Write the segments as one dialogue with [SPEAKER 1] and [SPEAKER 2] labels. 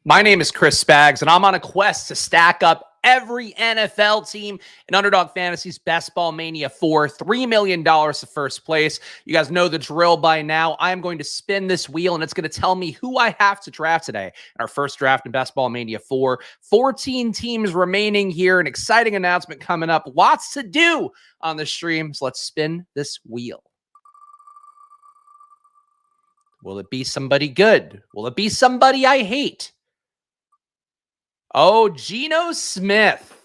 [SPEAKER 1] My name is Chris Spags, and I'm on a quest to stack up every NFL team in Underdog Fantasy's Best Ball Mania 4, $3 million to first place. You guys know the drill by now. I am going to spin this wheel, and it's going to tell me who I have to draft today in our first draft in Best Ball Mania 4. 14 teams remaining here. An exciting announcement coming up. Lots to do on the stream, so let's spin this wheel. Will it be somebody good? Will it be somebody I hate? Oh, Geno Smith.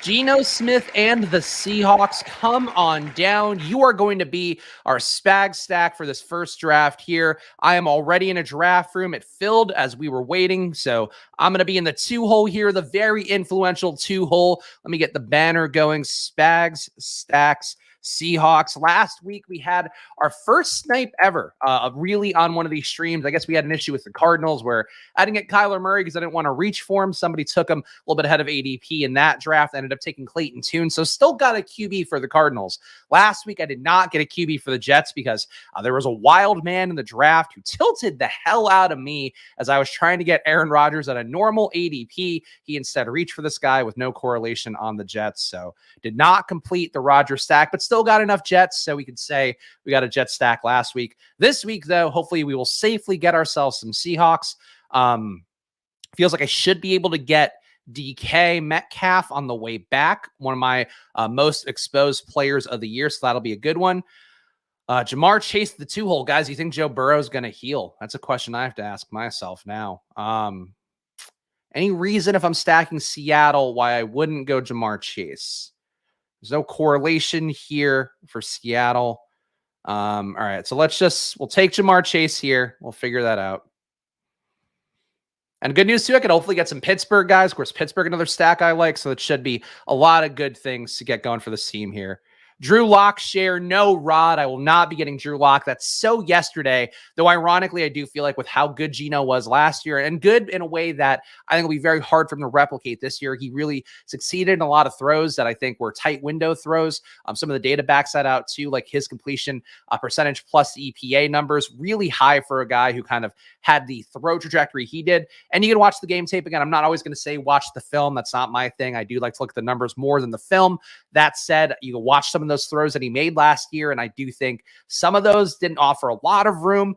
[SPEAKER 1] Geno Smith and the Seahawks, come on down. You are going to be our SPAGS stack for this first draft here. I am already in a draft room. It filled as we were waiting, so I'm going to be in the 2-hole here, the very influential 2-hole. Let me get the banner going. SPAGS Stacks Seahawks. Last week, we had our first snipe ever really on one of these streams. I guess we had an issue with the Cardinals where I didn't get Kyler Murray because I didn't want to reach for him. Somebody took him a little bit ahead of ADP in that draft. I ended up taking Clayton Tune, so still got a QB for the Cardinals. Last week, I did not get a QB for the Jets because there was a wild man in the draft who tilted the hell out of me as I was trying to get Aaron Rodgers at a normal ADP. He instead reached for this guy with no correlation on the Jets, so did not complete the Rodgers stack, but still got enough Jets, so we could say we got a Jet stack last week. This week, though, hopefully we will safely get ourselves some Seahawks. Feels like I should be able to get DK Metcalf on the way back, one of my most exposed players of the year, so that'll be a good one. Jamar Chase, the 2-hole. Guys, you think Joe Burrow is going to heal? That's a question I have to ask myself now. Any reason if I'm stacking Seattle why I wouldn't go Jamar Chase? There's no correlation here for Seattle. All right, so we'll take Jamar Chase here. We'll figure that out. And good news, too, I could hopefully get some Pittsburgh guys. Of course, Pittsburgh, another stack I like, so it should be a lot of good things to get going for this team here. Drew Lock share, no Rod. I will not be getting Drew Lock. That's so yesterday, though ironically, I do feel like with how good Geno was last year, and good in a way that I think will be very hard for him to replicate this year. He really succeeded in a lot of throws that I think were tight window throws. Some of the data backs that out too, like his completion percentage plus the EPA numbers, really high for a guy who kind of had the throw trajectory he did. And you can watch the game tape again. I'm not always going to say watch the film. That's not my thing. I do like to look at the numbers more than the film. That said, you can watch some of those throws that he made last year, and I do think some of those didn't offer a lot of room,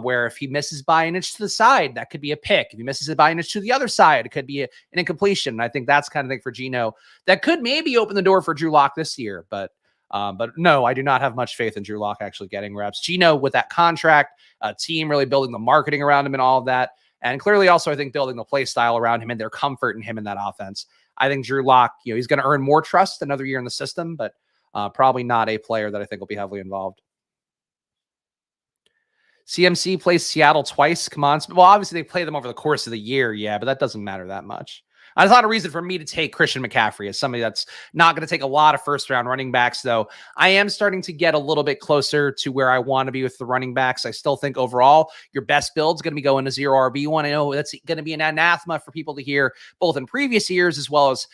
[SPEAKER 1] where if he misses by an inch to the side, that could be a pick. If he misses it by an inch to the other side, it could be an incompletion. And I think that's kind of thing for Geno that could maybe open the door for Drew Lock this year. But no, I do not have much faith in Drew Lock actually getting reps. Geno with that contract, team really building the marketing around him and all of that. And clearly also, I think, building the play style around him and their comfort in him in that offense. I think Drew Lock, he's going to earn more trust another year in the system, but probably not a player that I think will be heavily involved. CMC plays Seattle twice. Come on. Well, obviously, they play them over the course of the year. Yeah, but that doesn't matter that much. That's not a reason for me to take Christian McCaffrey as somebody that's not going to take a lot of first-round running backs, though. I am starting to get a little bit closer to where I want to be with the running backs. I still think overall your best build is going to be going to 0 RB1. I know that's going to be an anathema for people to hear both in previous years as well as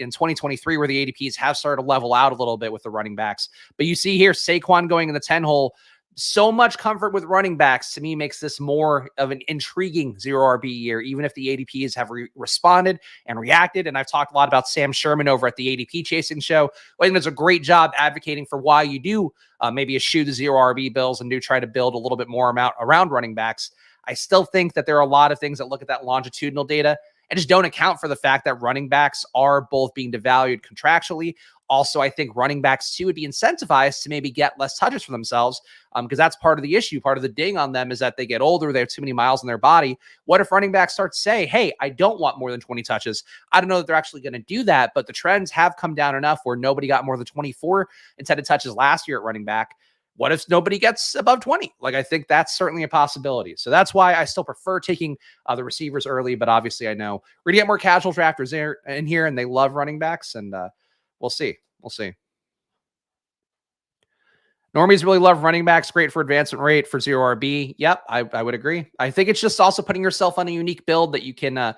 [SPEAKER 1] in 2023 where the ADPs have started to level out a little bit with the running backs. But you see here Saquon going in the 10-hole. So much comfort with running backs to me makes this more of an intriguing 0 RB year, even if the ADPs have responded and reacted. And I've talked a lot about Sam Sherman over at the ADP Chasing Show. I think does a great job advocating for why you do maybe eschew the 0 RB bills and do try to build a little bit more amount around running backs. I still think that there are a lot of things that look at that longitudinal data and just don't account for the fact that running backs are both being devalued contractually. Also, I think running backs, too, would be incentivized to maybe get less touches for themselves because that's part of the issue. Part of the ding on them is that they get older. They have too many miles in their body. What if running backs start to say, hey, I don't want more than 20 touches? I don't know that they're actually going to do that, but the trends have come down enough where nobody got more than 24 intended touches last year at running back. What if nobody gets above 20? Like, I think that's certainly a possibility. So that's why I still prefer taking the receivers early, but obviously I know we're going to get more casual drafters in here, and they love running backs, and we'll see. We'll see. Normies really love running backs. Great for advancement rate for 0 RB. Yep, I would agree. I think it's just also putting yourself on a unique build that you can,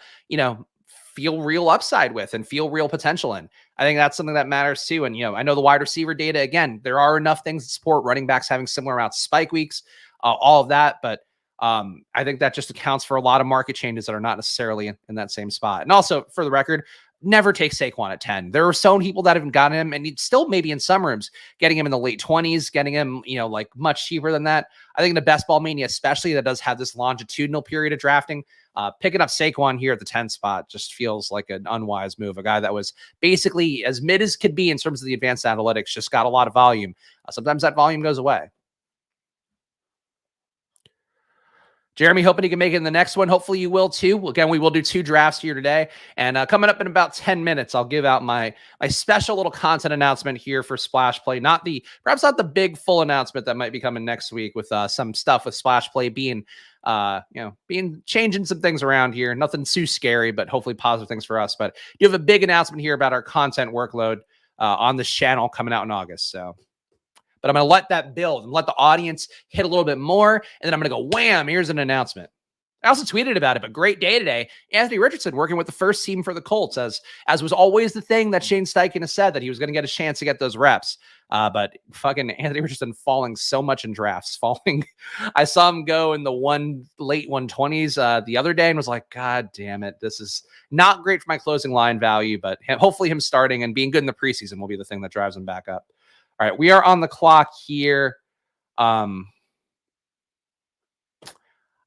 [SPEAKER 1] feel real upside with and feel real potential in. I think that's something that matters too. And, I know the wide receiver data, again, there are enough things to support running backs having similar amounts of spike weeks, all of that. But I think that just accounts for a lot of market changes that are not necessarily in that same spot. And also, for the record, never take Saquon at 10. There are so many people that have gotten him, and he's still maybe in some rooms getting him in the late 20s, getting him, like much cheaper than that. I think in the best ball mania, especially that does have this longitudinal period of drafting, picking up Saquon here at the 10 spot just feels like an unwise move. A guy that was basically as mid as could be in terms of the advanced analytics, just got a lot of volume. Sometimes that volume goes away. Jeremy, hoping you can make it in the next one. Hopefully you will too. Again, we will do 2 drafts here today. And coming up in about 10 minutes, I'll give out my special little content announcement here for Splash Play. Perhaps not the big full announcement that might be coming next week with some stuff with Splash Play being changing some things around here. Nothing too scary, but hopefully positive things for us. But you have a big announcement here about our content workload on this channel coming out in August. But I'm going to let that build and let the audience hit a little bit more. And then I'm going to go, wham, here's an announcement. I also tweeted about it, but great day today. Anthony Richardson working with the first team for the Colts, as was always the thing that Shane Steichen has said, that he was going to get a chance to get those reps. But fucking Anthony Richardson falling so much in drafts. I saw him go in the late 120s the other day and was like, God damn it. This is not great for my closing line value, but hopefully him starting and being good in the preseason will be the thing that drives him back up. All right, we are on the clock here. I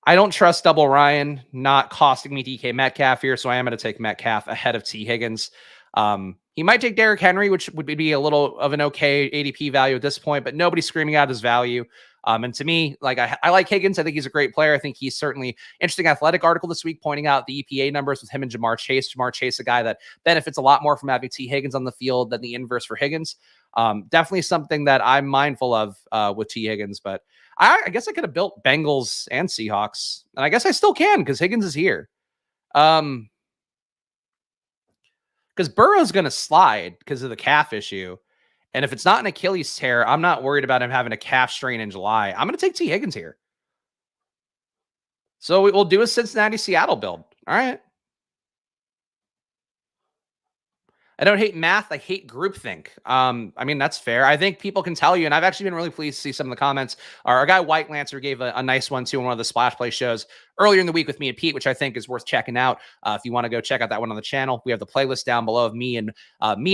[SPEAKER 1] don't trust double Ryan not costing me DK Metcalf here, so I am going to take Metcalf ahead of T. Higgins. He might take Derrick Henry, which would be a little of an okay ADP value at this point, but nobody's screaming out his value. And to me, I like Higgins. I think he's a great player. I think he's certainly interesting athletic article this week pointing out the EPA numbers with him and Jamar Chase. Jamar Chase, a guy that benefits a lot more from having T. Higgins on the field than the inverse for Higgins. Definitely something that I'm mindful of with T. Higgins, but I guess I could have built Bengals and Seahawks, and I guess I still can because Higgins is here. Because Burrow's going to slide because of the calf issue. And if it's not an Achilles tear, I'm not worried about him having a calf strain in July. I'm going to take T. Higgins here. So we'll do a Cincinnati-Seattle build. All right. I don't hate math. I hate groupthink. I mean, that's fair. I think people can tell you, and I've actually been really pleased to see some of the comments. Our guy White Lancer gave a nice one too in one of the Splash Play shows earlier in the week with me and Pete, which I think is worth checking out. If you want to go check out that one on the channel, we have the playlist down below of me and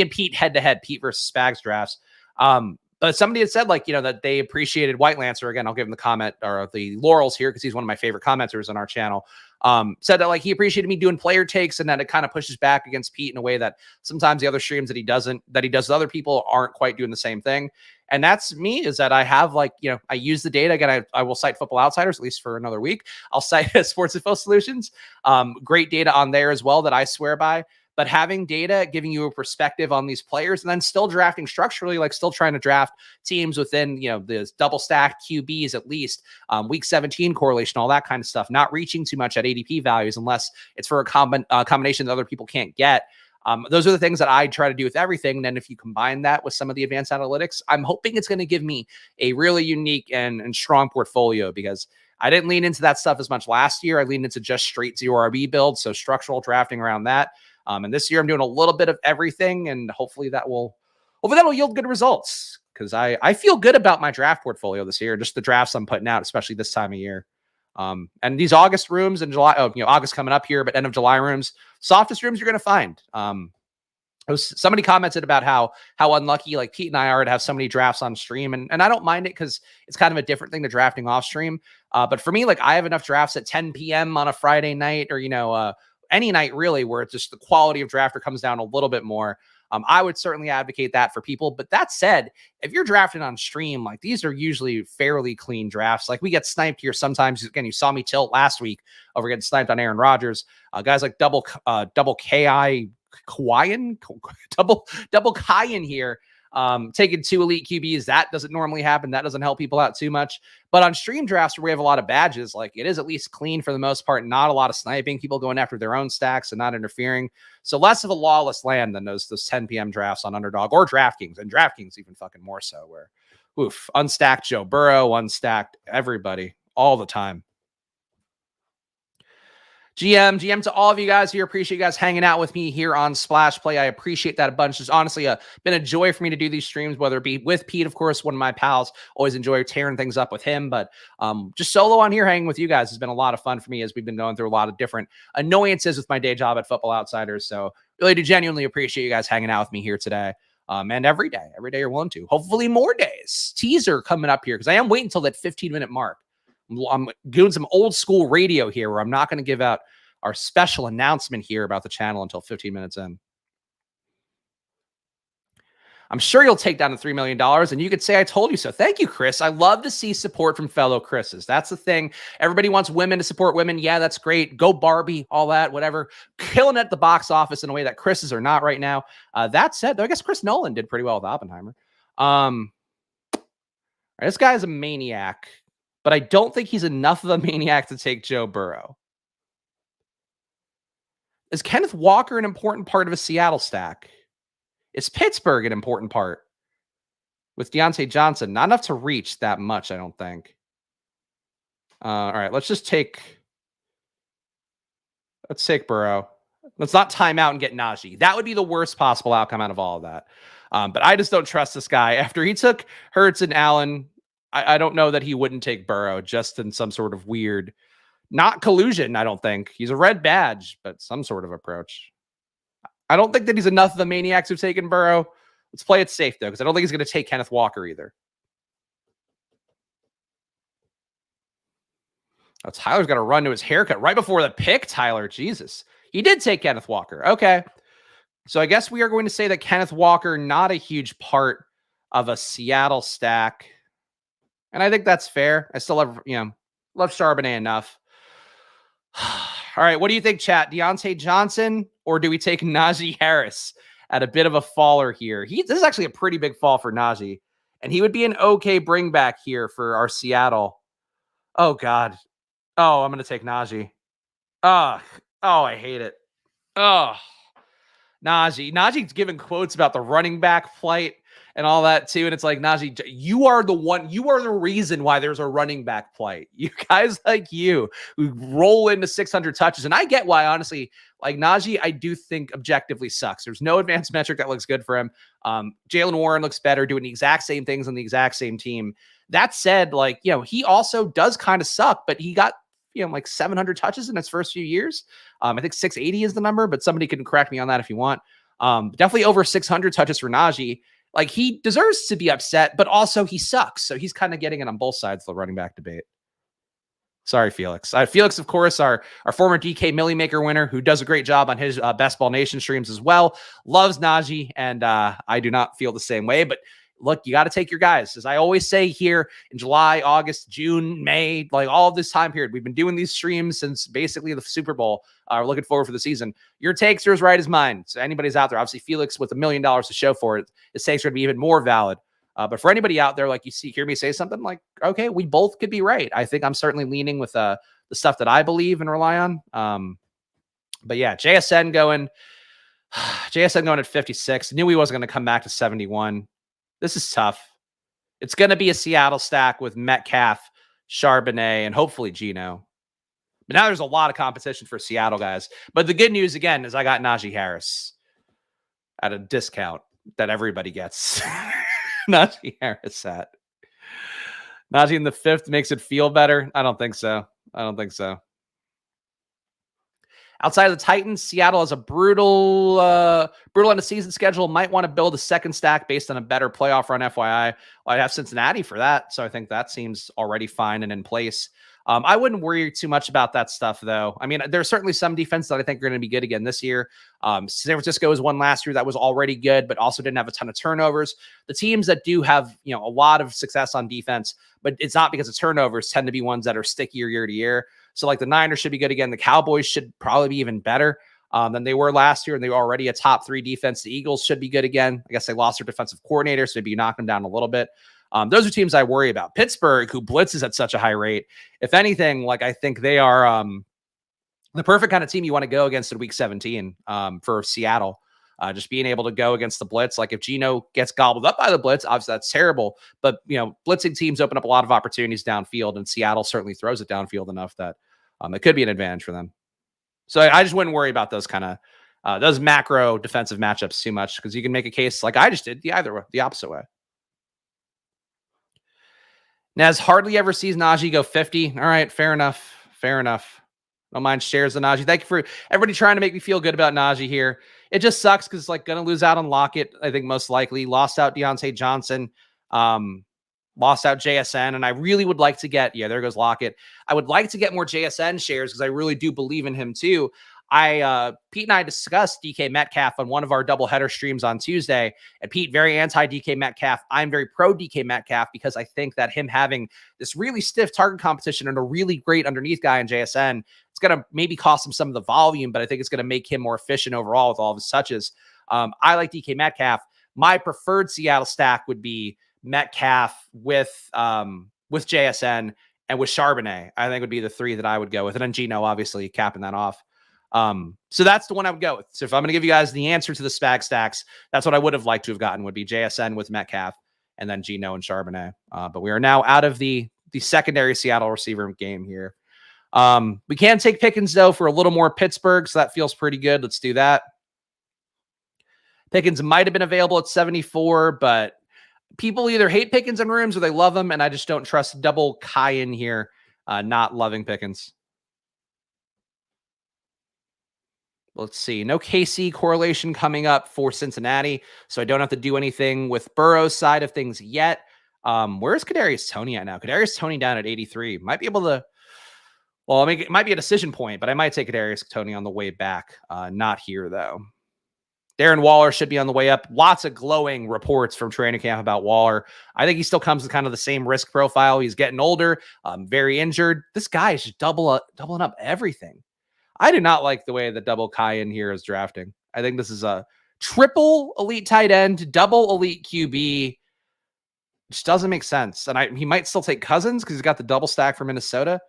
[SPEAKER 1] Pete head to head, Pete versus Spags drafts. But somebody had said that they appreciated White Lancer. Again, I'll give him the comment or the laurels here because he's one of my favorite commenters on our channel. Said that he appreciated me doing player takes and that it kind of pushes back against Pete in a way that sometimes the other streams that he does with other people aren't quite doing the same thing. And that's me, is that I have I use the data. Again, I will cite Football Outsiders at least for another week. I'll cite Sports Info Solutions. Great data on there as well that I swear by. But having data, giving you a perspective on these players, and then still drafting structurally, still trying to draft teams within, the double stack QBs at least, week 17 correlation, all that kind of stuff, not reaching too much at ADP values unless it's for a combination that other people can't get. Those are the things that I try to do with everything. And then if you combine that with some of the advanced analytics, I'm hoping it's going to give me a really unique and strong portfolio, because I didn't lean into that stuff as much last year. I leaned into just straight zero RB builds, so structural drafting around that. And this year I'm doing a little bit of everything, and hopefully that'll yield good results, because I feel good about my draft portfolio this year, just the drafts I'm putting out, especially this time of year. And these August rooms and July, August coming up here, but end of July rooms, softest rooms you're going to find. Somebody commented about how unlucky Pete and I are to have so many drafts on stream, and I don't mind it because it's kind of a different thing to drafting off stream. But for me, I have enough drafts at 10 p.m. on a Friday night, or any night really, where it's just the quality of drafter comes down a little bit more. I would certainly advocate that for people. But that said, if you're drafting on stream, these are usually fairly clean drafts. We get sniped here sometimes. Again, you saw me tilt last week over getting sniped on Aaron Rodgers. Guys like double KI Kawhian, double Kyan here, taking 2 elite QBs. That doesn't normally happen. That doesn't help people out too much. But on stream drafts where we have a lot of badges, it is at least clean for the most part. Not a lot of sniping, people going after their own stacks and not interfering. So less of a lawless land than those 10 p.m. drafts on Underdog or DraftKings, and DraftKings even fucking more so, where unstacked Joe Burrow, unstacked everybody all the time. GM to all of you guys here. Appreciate you guys hanging out with me here on Splash Play. I appreciate that a bunch. It's honestly been a joy for me to do these streams, whether it be with Pete, of course, one of my pals. Always enjoy tearing things up with him, but just solo on here hanging with you guys has been a lot of fun for me as we've been going through a lot of different annoyances with my day job at Football Outsiders. So really do genuinely appreciate you guys hanging out with me here today. And every day you're willing to. Hopefully more days. Teaser coming up here because I am waiting until that 15-minute mark. I'm doing some old school radio here where I'm not going to give out our special announcement here about the channel until 15 minutes in. I'm sure you'll take down the $3 million and you could say, I told you so. Thank you, Chris. I love to see support from fellow Chris's. That's the thing. Everybody wants women to support women. Yeah, that's great. Go Barbie, all that, whatever. Killing it at the box office in a way that Chris's are not right now. That said, though, I guess Chris Nolan did pretty well with Oppenheimer. This guy's a maniac, but I don't think he's enough of a maniac to take Joe Burrow. Is Kenneth Walker an important part of a Seattle stack? Is Pittsburgh an important part? With Deontay Johnson, not enough to reach that much, I don't think. All right, let's take Burrow. Let's not time out and get Najee. That would be the worst possible outcome out of all of that. But I just don't trust this guy. After he took Hurts and Allen, I don't know that he wouldn't take Burrow just in some sort of weird, not collusion, I don't think. He's a red badge, but some sort of approach. I don't think that he's enough of the maniacs who've taken Burrow. Let's play it safe, though, because I don't think he's going to take Kenneth Walker either. Oh, Tyler's got to run to his haircut right before the pick, Tyler. Jesus. He did take Kenneth Walker. Okay. So I guess we are going to say that Kenneth Walker, not a huge part of a Seattle stack. And I think that's fair. I still love Charbonnet enough. All right, what do you think, chat? Deontay Johnson, or do we take Najee Harris at a bit of a faller here? This is actually a pretty big fall for Najee, and he would be an okay bring back here for our Seattle. Oh, God. Oh, I'm going to take Najee. Oh, I hate it. Oh, Najee's giving quotes about the running back flight and all that too. And it's like, Najee, you are the reason why there's a running back plight. You guys like you who roll into 600 touches. And I get why, honestly, like Najee, I do think objectively sucks. There's no advanced metric that looks good for him. Jalen Warren looks better doing the exact same things on the exact same team. That said, he also does kind of suck, but he got, like 700 touches in his first few years. I think 680 is the number, but somebody can correct me on that if you want. Definitely over 600 touches for Najee. Like, he deserves to be upset, but also he sucks. So he's kind of getting it on both sides of the running back debate. Sorry, Felix. Felix, of course, our former DK Millie Maker winner, who does a great job on his Best Ball Nation streams as well, loves Najee, and I do not feel the same way. But look, you got to take your guys. As I always say here in July, August, June, May, like all of this time period, we've been doing these streams since basically the Super Bowl. We're looking forward for the season. Your takes are as right as mine. So anybody's out there, obviously Felix with $1 million to show for it, his takes are going to be even more valid. But for anybody out there, like hear me say something like, okay, we both could be right. I think I'm certainly leaning with the stuff that I believe and rely on. But yeah, JSN going at 56. Knew he wasn't going to come back to 71. This is tough. It's going to be a Seattle stack with Metcalf, Charbonnet, and hopefully Geno. But now there's a lot of competition for Seattle guys. But the good news, again, is I got Najee Harris at a discount that everybody gets. Najee Harris at. Najee in the 5th makes it feel better? I don't think so. Outside of the Titans, Seattle has a brutal end of season schedule. Might want to build a second stack based on a better playoff run, FYI. Well, I'd have Cincinnati for that, so I think that seems already fine and in place. I wouldn't worry too much about that stuff, though. I mean, there's certainly some defense that I think are going to be good again this year. San Francisco was one last year that was already good, but also didn't have a ton of turnovers. The teams that do have, a lot of success on defense, but it's not because of turnovers, tend to be ones that are stickier year to year. So like the Niners should be good again. The Cowboys should probably be even better than they were last year, and they were already a top 3 defense. The Eagles should be good again. I guess they lost their defensive coordinator, so maybe you knock them down a little bit. Those are teams I worry about. Pittsburgh, who blitzes at such a high rate, if anything, I think they are the perfect kind of team you want to go against in week 17 for Seattle. Just being able to go against the blitz. Like if Geno gets gobbled up by the blitz, obviously that's terrible. But, blitzing teams open up a lot of opportunities downfield, and Seattle certainly throws it downfield enough that it could be an advantage for them. So I just wouldn't worry about those kind of those macro defensive matchups too much, because you can make a case like I just did the opposite way. Naz hardly ever sees Najee go 50. All right, fair enough. Fair enough. Don't mind shares of Najee. Thank you for everybody trying to make me feel good about Najee here. It just sucks because like going to lose out on Lockett, I think most likely. Lost out Deontay Johnson. Lost out JSN. And I really would like to get, yeah, there goes Lockett. I would like to get more JSN shares because I really do believe in him too. Pete and I discussed DK Metcalf on one of our doubleheader streams on Tuesday, and Pete very anti DK Metcalf. I'm very pro DK Metcalf because I think that him having this really stiff target competition and a really great underneath guy in JSN, it's going to maybe cost him some of the volume, but I think it's going to make him more efficient overall with all of his touches. I like DK Metcalf. My preferred Seattle stack would be Metcalf with JSN and with Charbonnet. I think would be the three that I would go with, and then Geno obviously capping that off. So that's the one I would go with. So if I'm going to give you guys the answer to the SPAG stacks, that's what I would have liked to have gotten, would be JSN with Metcalf and then Geno and Charbonnet. But we are now out of the secondary Seattle receiver game here. We can take Pickens though for a little more Pittsburgh. So that feels pretty good. Let's do that. Pickens might have been available at 74, but people either hate Pickens in rooms or they love him. And I just don't trust double Kai in here, not loving Pickens. Let's see. No KC correlation coming up for Cincinnati, so I don't have to do anything with Burrow's side of things yet. Where's Kadarius Toney at now? Kadarius Toney down at 83. Might be able to, well, I mean, it might be a decision point, but I might take Kadarius Toney on the way back. Not here, though. Darren Waller should be on the way up. Lots of glowing reports from training camp about Waller. I think he still comes with kind of the same risk profile. He's getting older, very injured. This guy is just doubling up everything. I do not like the way the double Kai in here is drafting. I think this is a triple elite tight end, double elite QB. Just doesn't make sense. And he might still take Cousins because he's got the double stack for Minnesota.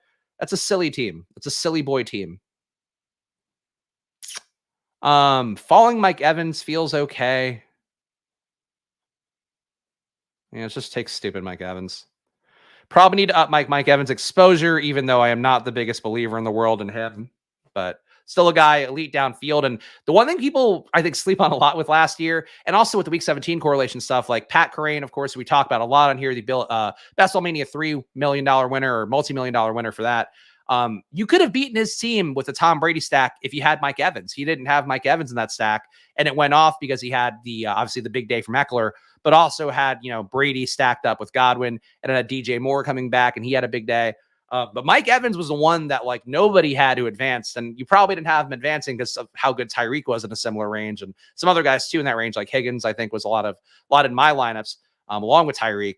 [SPEAKER 1] That's a silly team. It's a silly boy team. Falling Mike Evans feels okay. Yeah, let's just take stupid Mike Evans. Probably need to up Mike Evans' exposure, even though I am not the biggest believer in the world in him. But still a guy elite downfield. And the one thing people, I think, sleep on a lot with last year, and also with the week 17 correlation stuff, like Pat Kerrane, of course, we talk about a lot on here, the Ball Mania $3 million winner or multi-million-dollar winner for that. You could have beaten his team with a Tom Brady stack if you had Mike Evans. He didn't have Mike Evans in that stack, and it went off because he had the obviously the big day from Eckler, but also had, you know, Brady stacked up with Godwin, and then had DJ Moore coming back, and he had a big day. But Mike Evans was the one that like nobody had who advanced, and you probably didn't have him advancing because of how good Tyreek was in a similar range, and some other guys too in that range, like Higgins, I think was a lot in my lineups, along with Tyreek.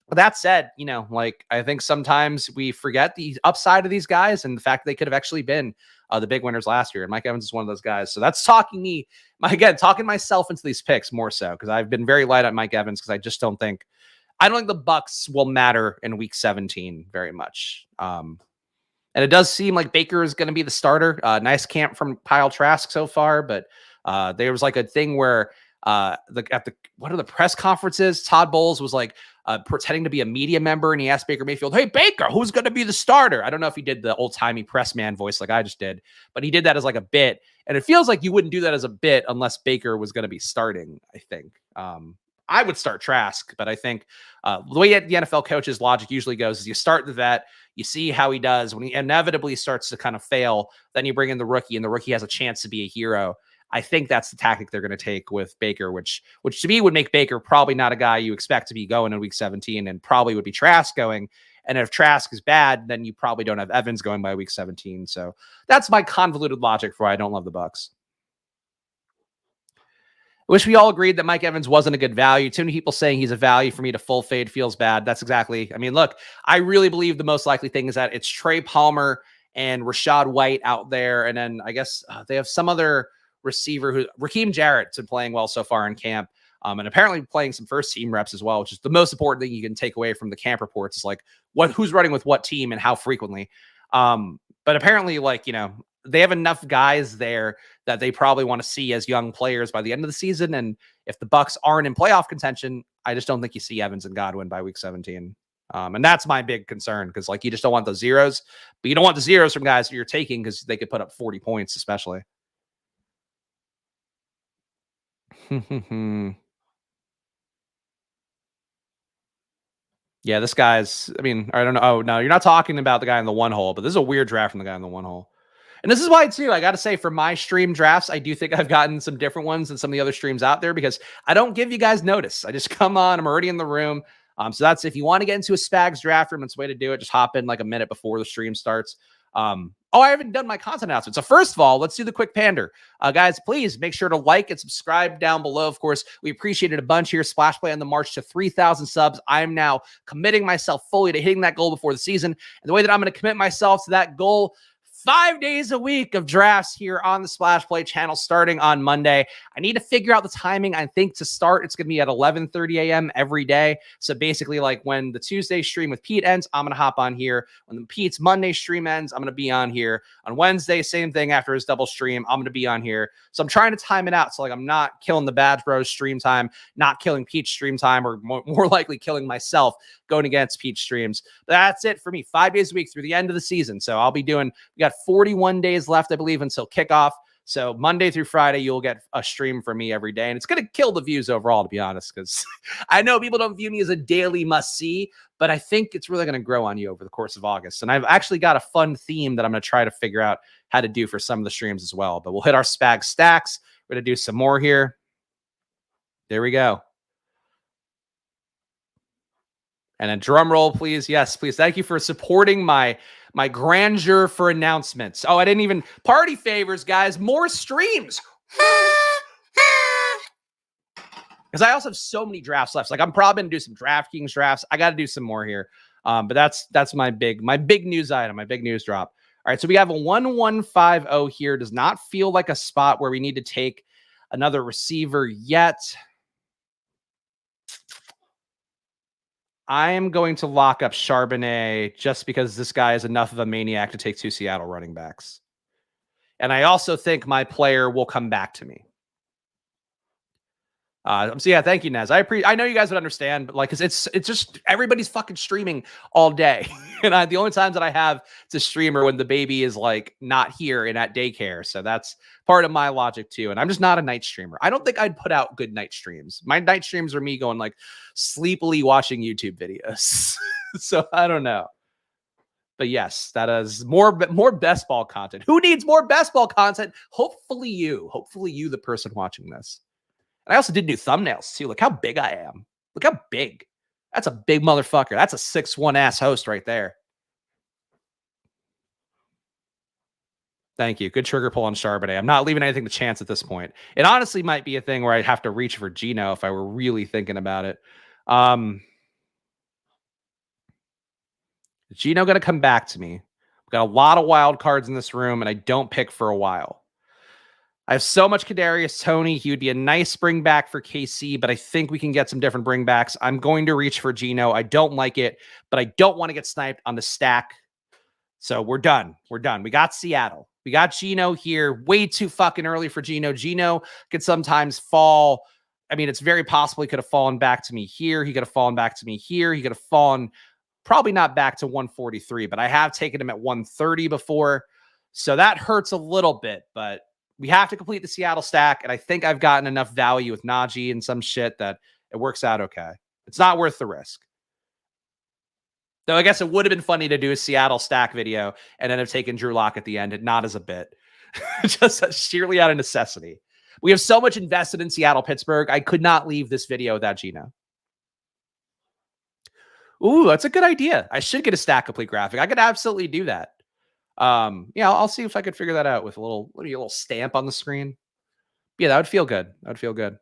[SPEAKER 1] But that said, you know, like I think sometimes we forget the upside of these guys and the fact that they could have actually been the big winners last year. And Mike Evans is one of those guys. So that's talking myself into these picks more so, because I've been very light on Mike Evans because I don't think the Bucs will matter in week 17 very much. And it does seem like Baker is going to be the starter. Nice camp from Kyle Trask so far, but there was like a thing where what are the press conferences? Todd Bowles was like pretending to be a media member, and he asked Baker Mayfield, "Hey Baker, who's going to be the starter?" I don't know if he did the old timey press man voice like I just did, but he did that as like a bit, and it feels like you wouldn't do that as a bit unless Baker was going to be starting. I think I would start Trask, but I think the way the NFL coaches' logic usually goes is you start the vet, you see how he does. When he inevitably starts to kind of fail, then you bring in the rookie, and the rookie has a chance to be a hero. I think that's the tactic they're going to take with Baker, which to me would make Baker probably not a guy you expect to be going in week 17, and probably would be Trask going. And if Trask is bad, then you probably don't have Evans going by week 17. So that's my convoluted logic for why I don't love the Bucs. I wish we all agreed that Mike Evans wasn't a good value. Too many people saying he's a value for me to full fade feels bad. That's exactly. I mean, look, I really believe the most likely thing is that it's Trey Palmer and Rachaad White out there. And then I guess they have some other receiver who Raheem Jarrett's been playing well so far in camp. And apparently playing some first team reps as well, which is the most important thing you can take away from the camp reports is like who's running with what team and how frequently. But apparently, like, you know, they have enough guys there that they probably want to see as young players by the end of the season. And if the Bucs aren't in playoff contention, I just don't think you see Evans and Godwin by week 17. And that's my big concern, because like you just don't want those zeros, but you don't want the zeros from guys that you're taking because they could put up 40 points, especially. Yeah, this guy's, I mean, I don't know. Oh, no, you're not talking about the guy in the one hole, but this is a weird draft from the guy in the one hole. And this is why, too, I got to say, for my stream drafts, I do think I've gotten some different ones than some of the other streams out there, because I don't give you guys notice. I just come on, I'm already in the room. So that's, if you want to get into a Spags draft room, it's a way to do it. Just hop in like a minute before the stream starts. Oh, I haven't done my content announcement. So first of all, let's do the quick pander. Guys, please make sure to like and subscribe down below. Of course, we appreciate it a bunch here. Splash Play on the march to 3,000 subs. I'm now committing myself fully to hitting that goal before the season. And the way that I'm going to commit myself to that goal, 5 days a week of drafts here on the Splash Play channel starting on Monday. I need to figure out the timing. I think to start, it's going to be at 11:30 a.m. every day. So basically, like when the Tuesday stream with Pete ends, I'm going to hop on here. When the Pete's Monday stream ends, I'm going to be on here. On Wednesday, same thing after his double stream, I'm going to be on here. So I'm trying to time it out. So like I'm not killing the Badge Bros stream time, not killing Pete's stream time, or more likely killing myself going against Pete's streams. But that's it for me. 5 days a week through the end of the season. So I'll be doing, we got 41 days left, I believe, until kickoff. So Monday through Friday, you'll get a stream from me every day. And it's going to kill the views overall, to be honest, because I know people don't view me as a daily must-see, but I think it's really going to grow on you over the course of August. And I've actually got a fun theme that I'm going to try to figure out how to do for some of the streams as well. But we'll hit our SPAGS stacks. We're going to do some more here. There we go. And a drum roll, please. Yes, please. Thank you for supporting my grandeur for announcements. Oh, I didn't even party favors, guys. More streams. Because I also have so many drafts left. Like I'm probably gonna do some DraftKings drafts. I got to do some more here. But that's my big news item, my big news drop. All right, so we have a 1150 here. Does not feel like a spot where we need to take another receiver yet. I am going to lock up Charbonnet just because this guy is enough of a maniac to take 2 Seattle running backs. And I also think my player will come back to me. So yeah, thank you, Nez. I know you guys would understand, but like, cause it's just everybody's fucking streaming all day, and the only times that I have to stream are when the baby is like not here and at daycare. So that's part of my logic too. And I'm just not a night streamer. I don't think I'd put out good night streams. My night streams are me going like sleepily watching YouTube videos. So I don't know. But yes, that is more best ball content. Who needs more best ball content? Hopefully you, the person watching this. And I also did new thumbnails too. Look how big I am. Look how big. That's a big motherfucker. That's a 6'1" ass host right there. Thank you. Good trigger pull on Charbonnet. I'm not leaving anything to chance at this point. It honestly might be a thing where I'd have to reach for Geno if I were really thinking about it. Geno going to come back to me. We've got a lot of wild cards in this room, and I don't pick for a while. I have so much Kadarius Toney. He would be a nice bring back for KC, but I think we can get some different bring backs. I'm going to reach for Geno. I don't like it, but I don't want to get sniped on the stack. So we're done. We're done. We got Seattle. We got Geno here. Way too fucking early for Geno. Geno could sometimes fall. I mean, it's very possible he could have fallen back to me here. He could have fallen back to me here. He could have fallen probably not back to 143, but I have taken him at 130 before. So that hurts a little bit, but we have to complete the Seattle stack, and I think I've gotten enough value with Najee and some shit that it works out okay. It's not worth the risk. Though I guess it would have been funny to do a Seattle stack video and then have taken Drew Lock at the end, and not as a bit. Just sheerly out of necessity. We have so much invested in Seattle-Pittsburgh, I could not leave this video without Geno. Ooh, that's a good idea. I should get a stack complete graphic. I could absolutely do that. Yeah, I'll see if I could figure that out with a little stamp on the screen. Yeah, that would feel good. That would feel good.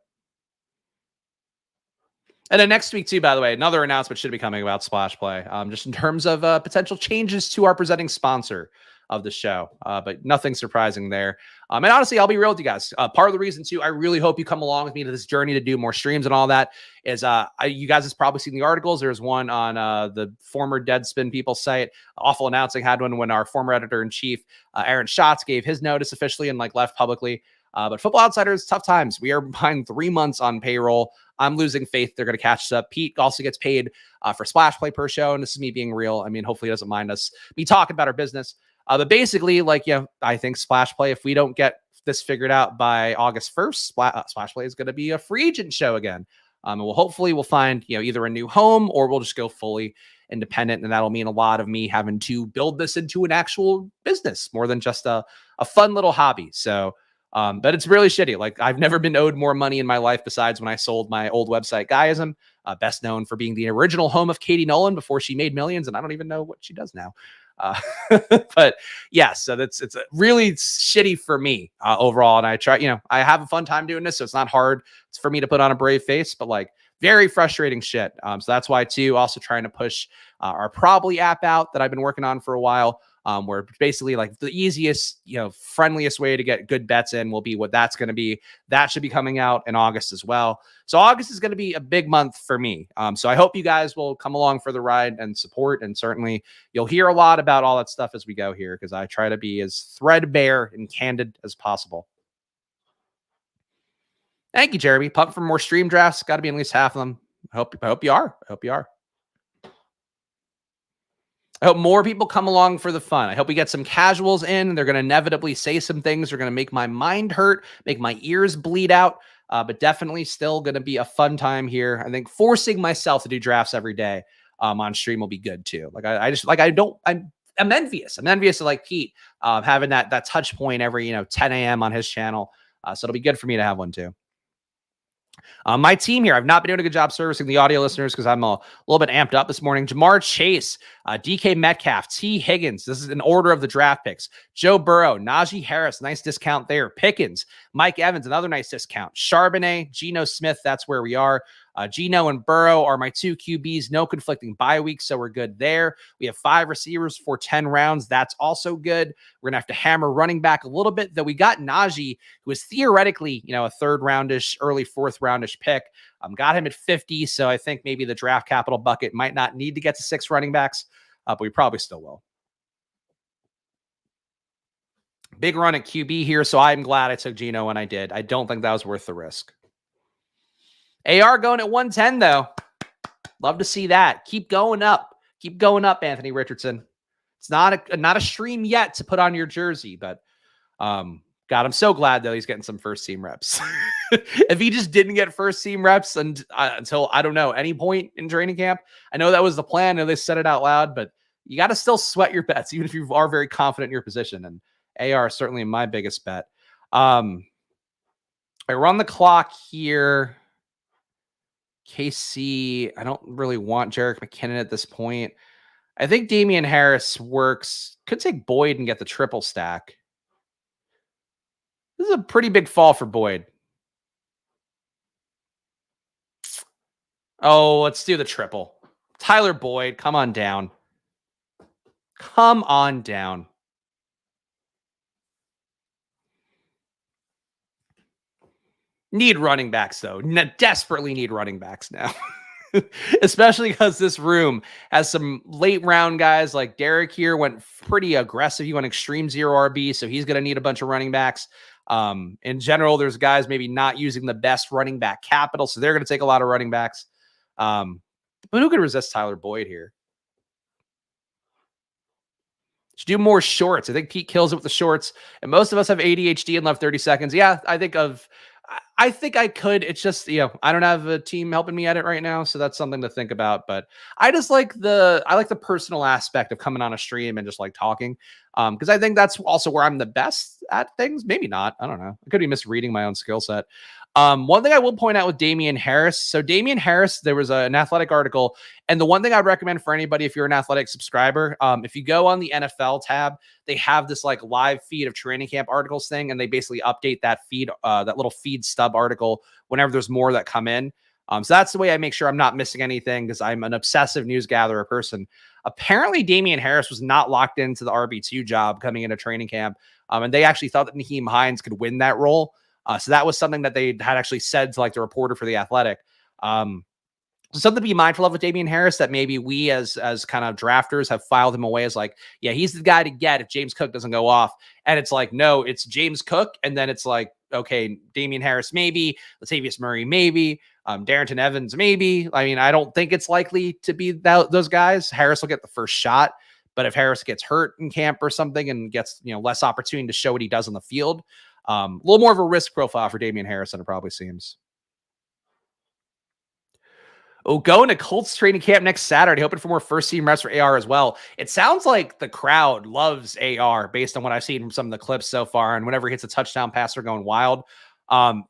[SPEAKER 1] And then next week too, by the way, another announcement should be coming about Splash Play. Just in terms of potential changes to our presenting sponsor of the show, but nothing surprising there. And honestly, I'll be real with you guys. Part of the reason too, I really hope you come along with me to this journey to do more streams and all that is you guys have probably seen the articles. There's one on the former Deadspin People site. Awful Announcing had one when our former editor-in-chief, Aaron Schatz, gave his notice officially and like left publicly. But Football Outsiders, tough times. We are behind 3 months on payroll. I'm losing faith they're going to catch us up. Pete also gets paid for splash play per show, and this is me being real. I mean, hopefully he doesn't mind me talking about our business. But basically, like, I think splash play, if we don't get this figured out by August 1st, splash play is going to be a free agent show again. And we'll find, either a new home or we'll just go fully independent. And that'll mean a lot of me having to build this into an actual business more than just a fun little hobby. So, but it's really shitty. Like, I've never been owed more money in my life besides when I sold my old website, Guyism, best known for being the original home of Katie Nolan before she made millions. And I don't even know what she does now. But yeah, so it's really shitty for me overall. And I try, I have a fun time doing this. So it's not hard. It's for me to put on a brave face, but like very frustrating shit. So that's why too, also trying to push our Probably app out that I've been working on for a while. Where basically like the easiest, friendliest way to get good bets in will be what that's going to be. That should be coming out in August as well. So August is going to be a big month for me. So I hope you guys will come along for the ride and support. And certainly you'll hear a lot about all that stuff as we go here, because I try to be as threadbare and candid as possible. Thank you, Jeremy. Pump for more stream drafts. Got to be at least half of them. I hope you are. I hope more people come along for the fun. I hope we get some casuals in. They're going to inevitably say some things. They're going to make my mind hurt, make my ears bleed out, but definitely still going to be a fun time here. I think forcing myself to do drafts every day on stream will be good too. Like I'm envious. I'm envious of like Pete having that touch point every 10 a.m. on his channel. So it'll be good for me to have one too. My team here, I've not been doing a good job servicing the audio listeners because I'm a little bit amped up this morning. Jamar Chase, DK Metcalf, T. Higgins. This is an order of the draft picks. Joe Burrow, Najee Harris, nice discount there. Pickens, Mike Evans, another nice discount. Charbonnet, Geno Smith, that's where we are. Geno and Burrow are my 2 QBs. No conflicting bye weeks, so we're good there. We have 5 receivers for 10 rounds. That's also good. We're going to have to hammer running back a little bit, though we got Najee, who is theoretically, a third roundish, early fourth roundish pick. Got him at 50, so I think maybe the draft capital bucket might not need to get to 6 running backs, but we probably still will. Big run at QB here, so I'm glad I took Geno when I did. I don't think that was worth the risk. AR going at 110, though. Love to see that. Keep going up. Keep going up, Anthony Richardson. It's not a stream yet to put on your jersey, but God, I'm so glad, though, he's getting some first-team reps. If he just didn't get first-team reps until, I don't know, any point in training camp, I know that was the plan, and they said it out loud, but you got to still sweat your bets, even if you are very confident in your position, and AR is certainly my biggest bet. I run the clock here. KC, I don't really want Jerick McKinnon at this point. I think Damian Harris works. Could take Boyd and get the triple stack. This is a pretty big fall for Boyd. Oh, let's do the triple. Tyler Boyd, come on down. Come on down. Need running backs, though. Desperately need running backs now. Especially because this room has some late round guys like Derek here went pretty aggressive. He went extreme 0 RB, so he's going to need a bunch of running backs. In general, there's guys maybe not using the best running back capital, so they're going to take a lot of running backs. But who could resist Tyler Boyd here? Should do more shorts. I think Pete kills it with the shorts, and most of us have ADHD and left 30 seconds. Yeah, I think I could. It's just, I don't have a team helping me edit right now, so that's something to think about. But I just like the personal aspect of coming on a stream and just like talking, because I think that's also where I'm the best at things. Maybe not. I don't know. I could be misreading my own skill set. One thing I will point out with Damian Harris. So Damian Harris, there was an Athletic article, and the one thing I'd recommend for anybody, if you're an Athletic subscriber, if you go on the NFL tab, they have this like live feed of training camp articles thing, and they basically update that feed, that little feed stub article whenever there's more that come in. So that's the way I make sure I'm not missing anything, because I'm an obsessive news gatherer person. Apparently, Damian Harris was not locked into the RB2 job coming into training camp, and they actually thought that Nyheim Hines could win that role. So that was something that they had actually said to like the reporter for the Athletic. So something to be mindful of with Damian Harris, that maybe we as kind of drafters have filed him away as like, yeah, he's the guy to get if James Cook doesn't go off. And it's like, no, it's James Cook. And then it's like okay, Damian Harris, maybe. Latavius Murray, maybe. Darrington Evans, maybe. I mean, I don't think it's likely to be those guys. Harris will get the first shot. But if Harris gets hurt in camp or something and gets, less opportunity to show what he does on the field, a little more of a risk profile for Damian Harris than it probably seems. Oh, going to Colts training camp next Saturday, hoping for more first team reps for AR as well. It sounds like the crowd loves AR based on what I've seen from some of the clips so far. And whenever he hits a touchdown pass, they're going wild.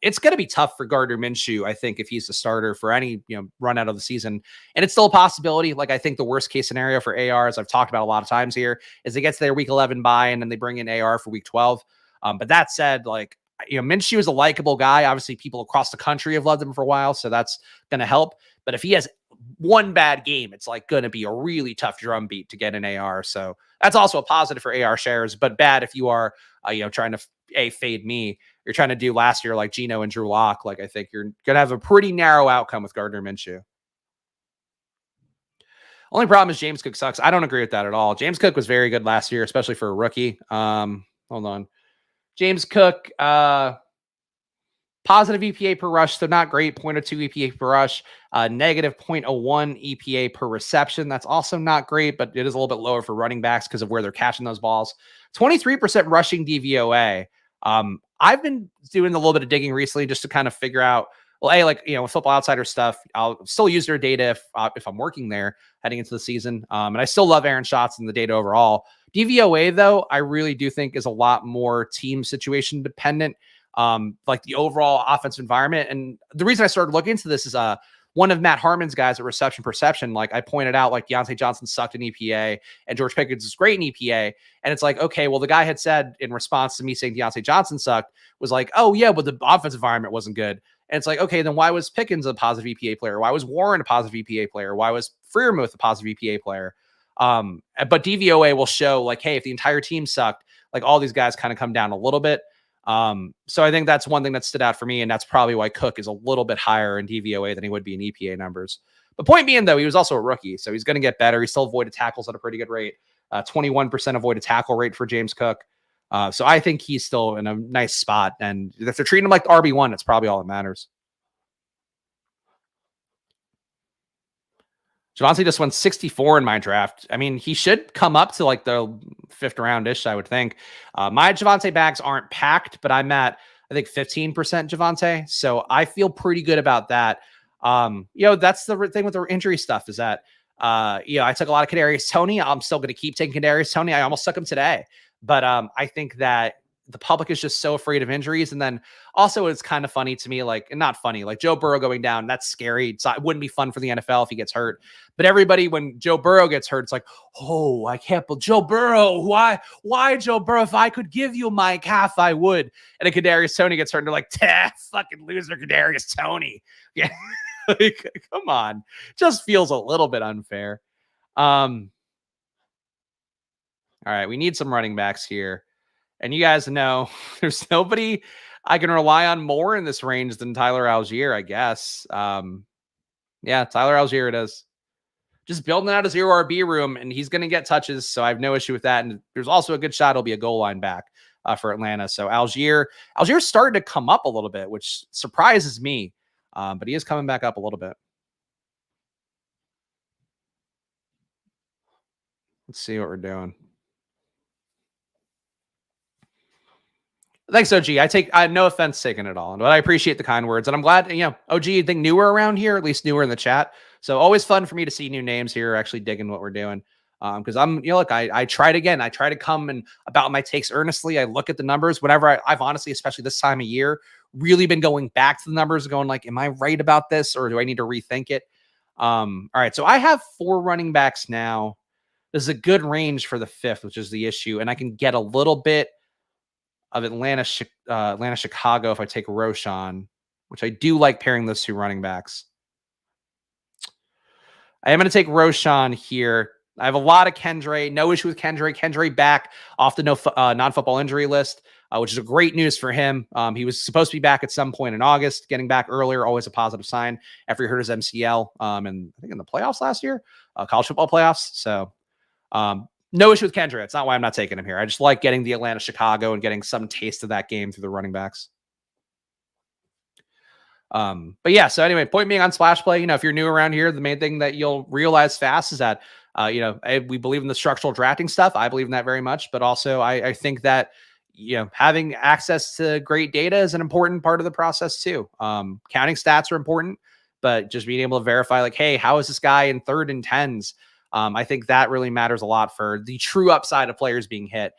[SPEAKER 1] It's going to be tough for Gardner Minshew, I think, if he's the starter for any run out of the season. And it's still a possibility. Like, I think the worst case scenario for AR, as I've talked about a lot of times here, is they get to their week 11 bye and then they bring in AR for week 12. But that said, like, Minshew is a likable guy. Obviously, people across the country have loved him for a while, so that's going to help. But if he has one bad game, it's like going to be a really tough drum beat to get an AR. So that's also a positive for AR shares, but bad if you are, trying to fade me. You're trying to do last year like Geno and Drew Lock. Like, I think you're going to have a pretty narrow outcome with Gardner Minshew. Only problem is James Cook sucks. I don't agree with that at all. James Cook was very good last year, especially for a rookie. Hold on. James Cook, positive EPA per rush, so not great. 0.02 EPA per rush, negative 0.01 EPA per reception. That's also not great, but it is a little bit lower for running backs because of where they're catching those balls. 23% rushing DVOA. I've been doing a little bit of digging recently just to kind of figure out, well, with Football Outsider stuff, I'll still use their data if I'm working there heading into the season. And I still love Aaron Schatz and the data overall. DVOA, though, I really do think is a lot more team situation dependent. Like the overall offensive environment. And the reason I started looking into this is one of Matt Harmon's guys at Reception Perception. Like, I pointed out, like, Deontay Johnson sucked in EPA and George Pickens is great in EPA. And it's like, okay, well, the guy had said in response to me saying Deontay Johnson sucked was like, oh yeah, but the offensive environment wasn't good. And it's like, okay, then why was Pickens a positive EPA player? Why was Warren a positive EPA player? Why was Freiermuth a positive EPA player? But DVOA will show, like, hey, if the entire team sucked, like, all these guys kind of come down a little bit. So I think that's one thing that stood out for me, and that's probably why Cook is a little bit higher in DVOA than he would be in EPA numbers. But point being, though, he was also a rookie, so he's going to get better. He still avoided tackles at a pretty good rate, 21% avoided tackle rate for James Cook. So I think he's still in a nice spot, and if they're treating him like the RB1, it's probably all that matters. Javonte just went 64 in my draft. I mean, he should come up to like the 5th round-ish, I would think. My Javonte bags aren't packed, but I'm at, I think, 15% Javonte. So I feel pretty good about that. That's the thing with the injury stuff is that, I took a lot of Kadarius Toney. I'm still going to keep taking Kadarius Toney. I almost took him today. But I think that the public is just so afraid of injuries. And then also it's kind of funny to me, like, not funny, like Joe Burrow going down, that's scary. It wouldn't be fun for the NFL if he gets hurt. But everybody, when Joe Burrow gets hurt, it's like, oh, I can't believe Joe Burrow. Why Joe Burrow? If I could give you my calf, I would. And then Kadarius Toney gets hurt, and they're like, fucking loser, Kadarius Toney. Yeah, like, come on. Just feels a little bit unfair. All right, we need some running backs here. And you guys know there's nobody I can rely on more in this range than Tyler Algier, I guess. Yeah, Tyler Algier it is. Just building out a 0 RB room, and he's going to get touches, so I have no issue with that. And there's also a good shot he'll be a goal line back for Atlanta. So Algier's starting to come up a little bit, which surprises me, but he is coming back up a little bit. Let's see what we're doing. Thanks, OG. I no offense taken at all, but I appreciate the kind words, and I'm glad, OG, you think newer around here, at least newer in the chat. So always fun for me to see new names here, actually digging what we're doing. Because I'm, look, I tried again. I try to come and about my takes earnestly. I look at the numbers whenever I've honestly, especially this time of year, really been going back to the numbers, going like, am I right about this, or do I need to rethink it? All right, so I have 4 running backs now. This is a good range for the 5th, which is the issue, and I can get a little bit of Atlanta, Chicago if I take Roschon, which I do like pairing those 2 running backs. I am going to take Roschon here. I have a lot of Kendre. No issue with Kendre. Kendre back off the non-football injury list, which is a great news for him. He was supposed to be back at some point in August. Getting back earlier, always a positive sign after he hurt his MCL, and I think in the playoffs last year, college football playoffs. So no issue with Kendre. It's not why I'm not taking him here. I just like getting the Atlanta, Chicago, and getting some taste of that game through the running backs. But yeah, so anyway, point being on Splash Play, you know, if you're new around here, the main thing that you'll realize fast is that, you know, we believe in the structural drafting stuff. I believe in that very much. But also, I think that, you know, having access to great data is an important part of the process too. Counting stats are important, but just being able to verify, like, hey, how is this guy in 3rd and 10s? I think that really matters a lot for the true upside of players being hit.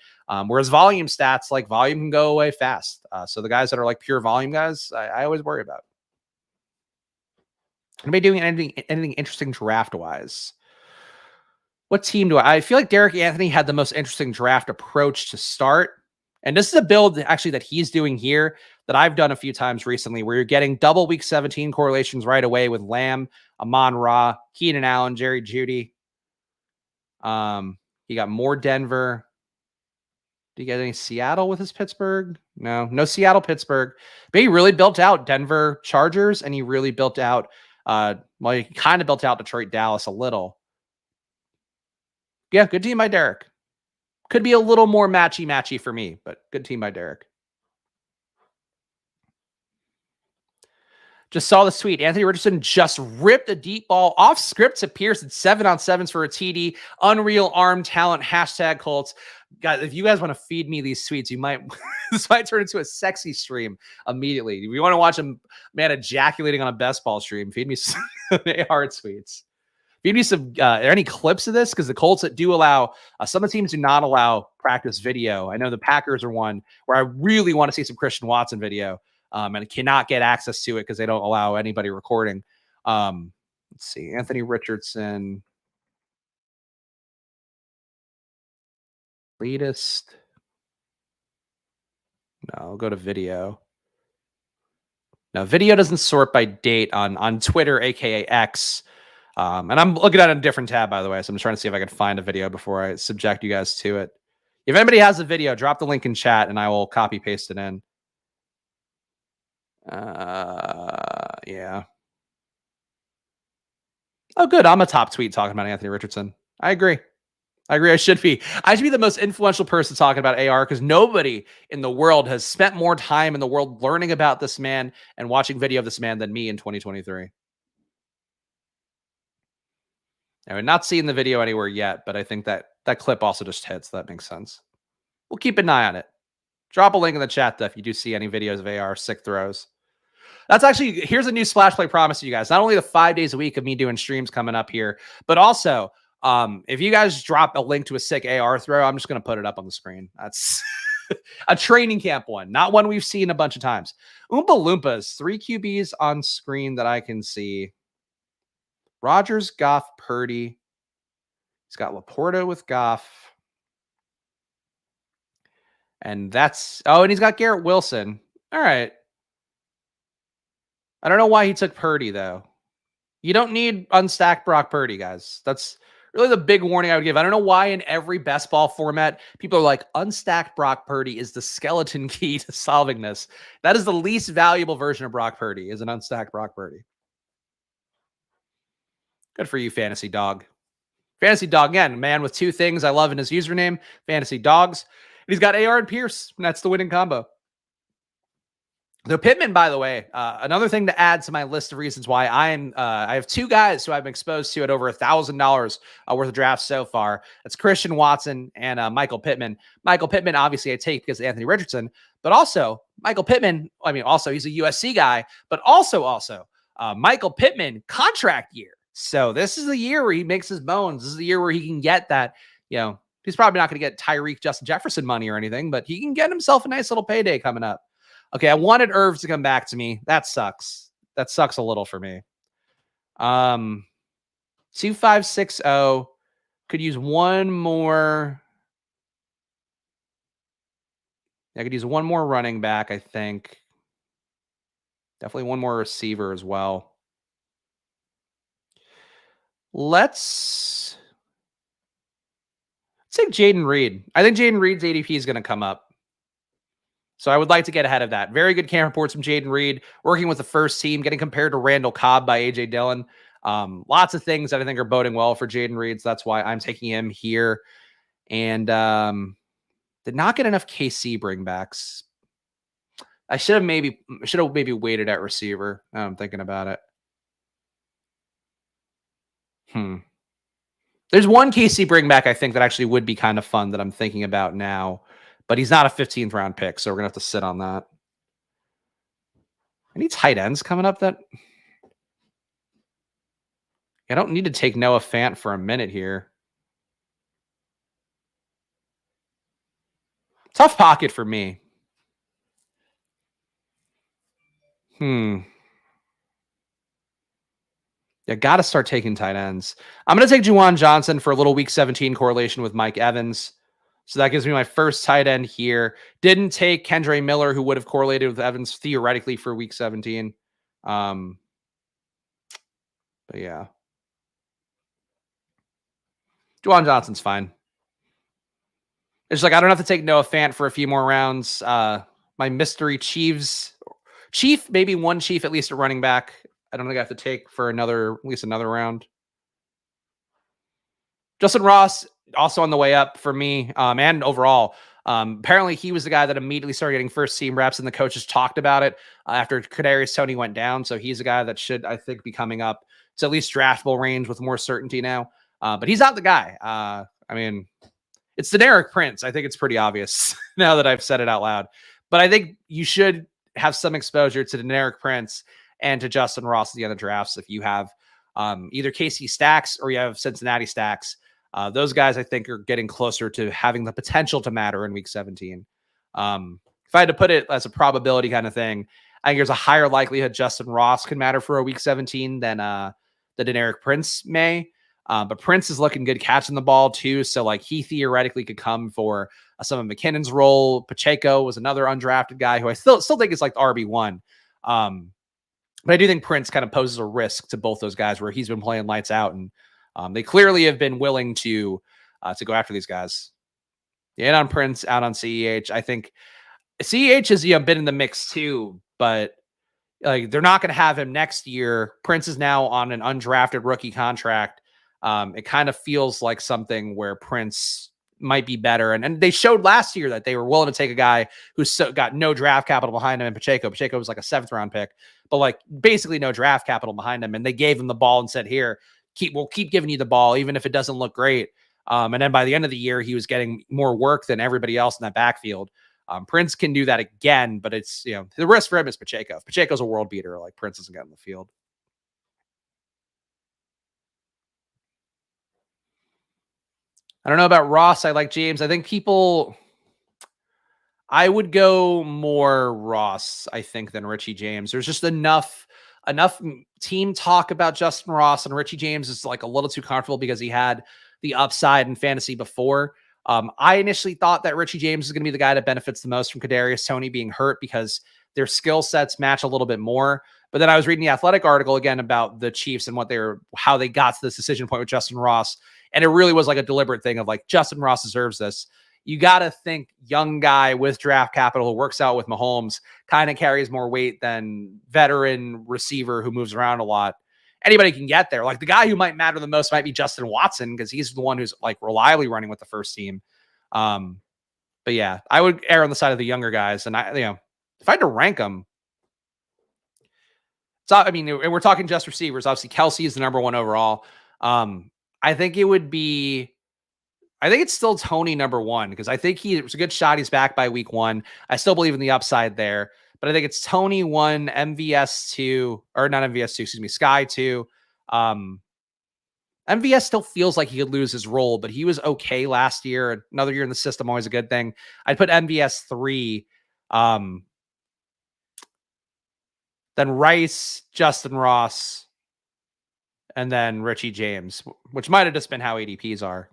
[SPEAKER 1] Whereas volume stats, like volume can go away fast. So the guys that are like pure volume guys, I always worry about. Anybody doing anything interesting draft wise? What team do I feel like Derek Anthony had the most interesting draft approach to start? And this is a build actually that he's doing here that I've done a few times recently, where you're getting double week 17 correlations right away with Lamb, Amon-Ra, Keenan Allen, Jerry Jeudy. You got more Denver. Do you get any Seattle with his Pittsburgh? No Seattle, Pittsburgh. But he really built out Denver Chargers, and he really built out, well, he kind of built out Detroit, Dallas a little. Yeah, good team by Derek. Could be a little more matchy for me, but good team by Derek. Just saw the tweet. Anthony Richardson just ripped a deep ball off script to Pierce at 7-on-7s for a TD. Unreal arm talent. # Colts. Guys, if you guys want to feed me these tweets, you might this might turn into a sexy stream immediately. If you want to watch a man ejaculating on a best ball stream, feed me some AR tweets. Feed me some. Are there any clips of this? Because the Colts that do allow, some of the teams do not allow practice video. I know the Packers are one where I really want to see some Christian Watson video. And cannot get access to it because they don't allow anybody recording. Let's see. Anthony Richardson. Latest. No, I'll go to video. Now, video doesn't sort by date on Twitter, aka X. And I'm looking at a different tab, by the way. So I'm trying to see if I can find a video before I subject you guys to it. If anybody has a video, drop the link in chat and I will copy paste it in. Yeah. Oh, good. I'm a top tweet talking about Anthony Richardson. I agree. I should be. I should be the most influential person talking about AR because nobody in the world has spent more time in the world learning about this man and watching video of this man than me in 2023. I'm not seeing the video anywhere yet, but I think that clip also just hits. So that makes sense. We'll keep an eye on it. Drop a link in the chat though if you do see any videos of AR sick throws. That's actually, here's a new Splash Play promise to you guys. Not only the 5 days a week of me doing streams coming up here, but also if you guys drop a link to a sick AR throw, I'm just going to put it up on the screen. That's a training camp one, not one we've seen a bunch of times. Oompa Loompas, 3 QBs on screen that I can see. Rodgers, Goff, Purdy. He's got Laporta with Goff. And that's, oh, and he's got Garrett Wilson. All right. I don't know why he took Purdy, though. You don't need unstacked Brock Purdy, guys. That's really the big warning I would give. I don't know why in every best ball format, people are like, unstacked Brock Purdy is the skeleton key to solving this. That is the least valuable version of Brock Purdy, is an unstacked Brock Purdy. Good for you, Fantasy Dog. Fantasy Dog, again, man with 2 things I love in his username, Fantasy Dogs. And he's got AR and Pierce, and that's the winning combo. The Pittman, by the way, another thing to add to my list of reasons why I have 2 guys who I've been exposed to at over $1,000 worth of drafts so far. That's Christian Watson and Michael Pittman. Michael Pittman, obviously, I take because of Anthony Richardson, but also Michael Pittman. I mean, also he's a USC guy, but also Michael Pittman contract year. So this is the year where he makes his bones. This is the year where he can get that. You know, he's probably not going to get Tyreek, Justin Jefferson money or anything, but he can get himself a nice little payday coming up. Okay, I wanted Irv to come back to me. That sucks. That sucks a little for me. 2560 could use one more. I could use one more running back, I think. Definitely one more receiver as well. Let's take Jaden Reed. I think Jaden Reed's ADP is going to come up. So I would like to get ahead of that. Very good camp reports from Jaden Reed, working with the first team, getting compared to Randall Cobb by A.J. Dillon. Lots of things that I think are boding well for Jaden Reed. So that's why I'm taking him here. And did not get enough KC bringbacks. I should have maybe waited at receiver. Now I'm thinking about it. There's one KC bring back I think that actually would be kind of fun that I'm thinking about now, but he's not a 15th round pick, so we're gonna have to sit on that. Any tight ends coming up that I don't need to take Noah Fant for a minute here. Tough pocket for me. Yeah, got to start taking tight ends. I'm going to take Juwan Johnson for a little week 17 correlation with Mike Evans. So that gives me my first tight end here. Didn't take Kendre Miller, who would have correlated with Evans theoretically for week 17. But yeah. Juwan Johnson's fine. It's like I don't have to take Noah Fant for a few more rounds. My mystery Chief, maybe one Chief at least a running back. I don't think I have to take for at least another round. Justin Ross also on the way up for me, and overall. Apparently, he was the guy that immediately started getting first team reps, and the coaches talked about it after Kadarius Toney went down. So he's a guy that should, I think, be coming up to at least draftable range with more certainty now. But he's not the guy. I mean, it's Deneric Prince. I think it's pretty obvious now that I've said it out loud. But I think you should have some exposure to Deneric Prince and to Justin Ross at the end of drafts if you have either KC stacks or you have Cincinnati stacks. Those guys, I think, are getting closer to having the potential to matter in week 17. If I had to put it as a probability kind of thing, I think there's a higher likelihood Justin Ross can matter for a week 17 than the Deneric Prince may. But Prince is looking good catching the ball too. So like he theoretically could come for some of McKinnon's role. Pacheco was another undrafted guy who I still think is like the RB1. But I do think Prince kind of poses a risk to both those guys where he's been playing lights out, and they clearly have been willing to go after these guys. Yeah, in on Prince, out on CEH. I think CEH has been in the mix too, but like they're not going to have him next year. Prince is now on an undrafted rookie contract. It kind of feels like something where Prince might be better. And they showed last year that they were willing to take a guy who's got no draft capital behind him in Pacheco. Pacheco was like a 7th round pick, but like basically no draft capital behind him. And they gave him the ball and said, here, we'll keep giving you the ball, even if it doesn't look great. And then by the end of the year, he was getting more work than everybody else in that backfield. Prince can do that again, but it's, the risk for him is Pacheco. If Pacheco's a world beater, like Prince doesn't get in the field. I don't know about Ross. I like James. I think I would go more Ross, I think, than Richie James. There's just enough team talk about Justin Ross, and Richie James is like a little too comfortable because he had the upside in fantasy before. I initially thought that Richie James is going to be the guy that benefits the most from Kadarius Toney being hurt because their skill sets match a little bit more. But then I was reading the Athletic article again about the Chiefs and how they got to this decision point with Justin Ross. And it really was like a deliberate thing of like, Justin Ross deserves this. You got to think young guy with draft capital who works out with Mahomes kind of carries more weight than veteran receiver who moves around a lot. Anybody can get there. Like the guy who might matter the most might be Justin Watson because he's the one who's like reliably running with the first team. But yeah, I would err on the side of the younger guys. And if I had to rank them, so I mean, and we're talking just receivers. Obviously, Kelsey is the number 1 overall. I think it's still Toney number 1 because I think it's a good shot. He's back by week 1. I still believe in the upside there, but I think it's Toney 1, MVS 2, or not MVS 2, excuse me, Sky 2. MVS still feels like he could lose his role, but he was okay last year. Another year in the system, always a good thing. I'd put MVS 3. Then Rice, Justin Ross, and then Richie James, which might have just been how ADPs are.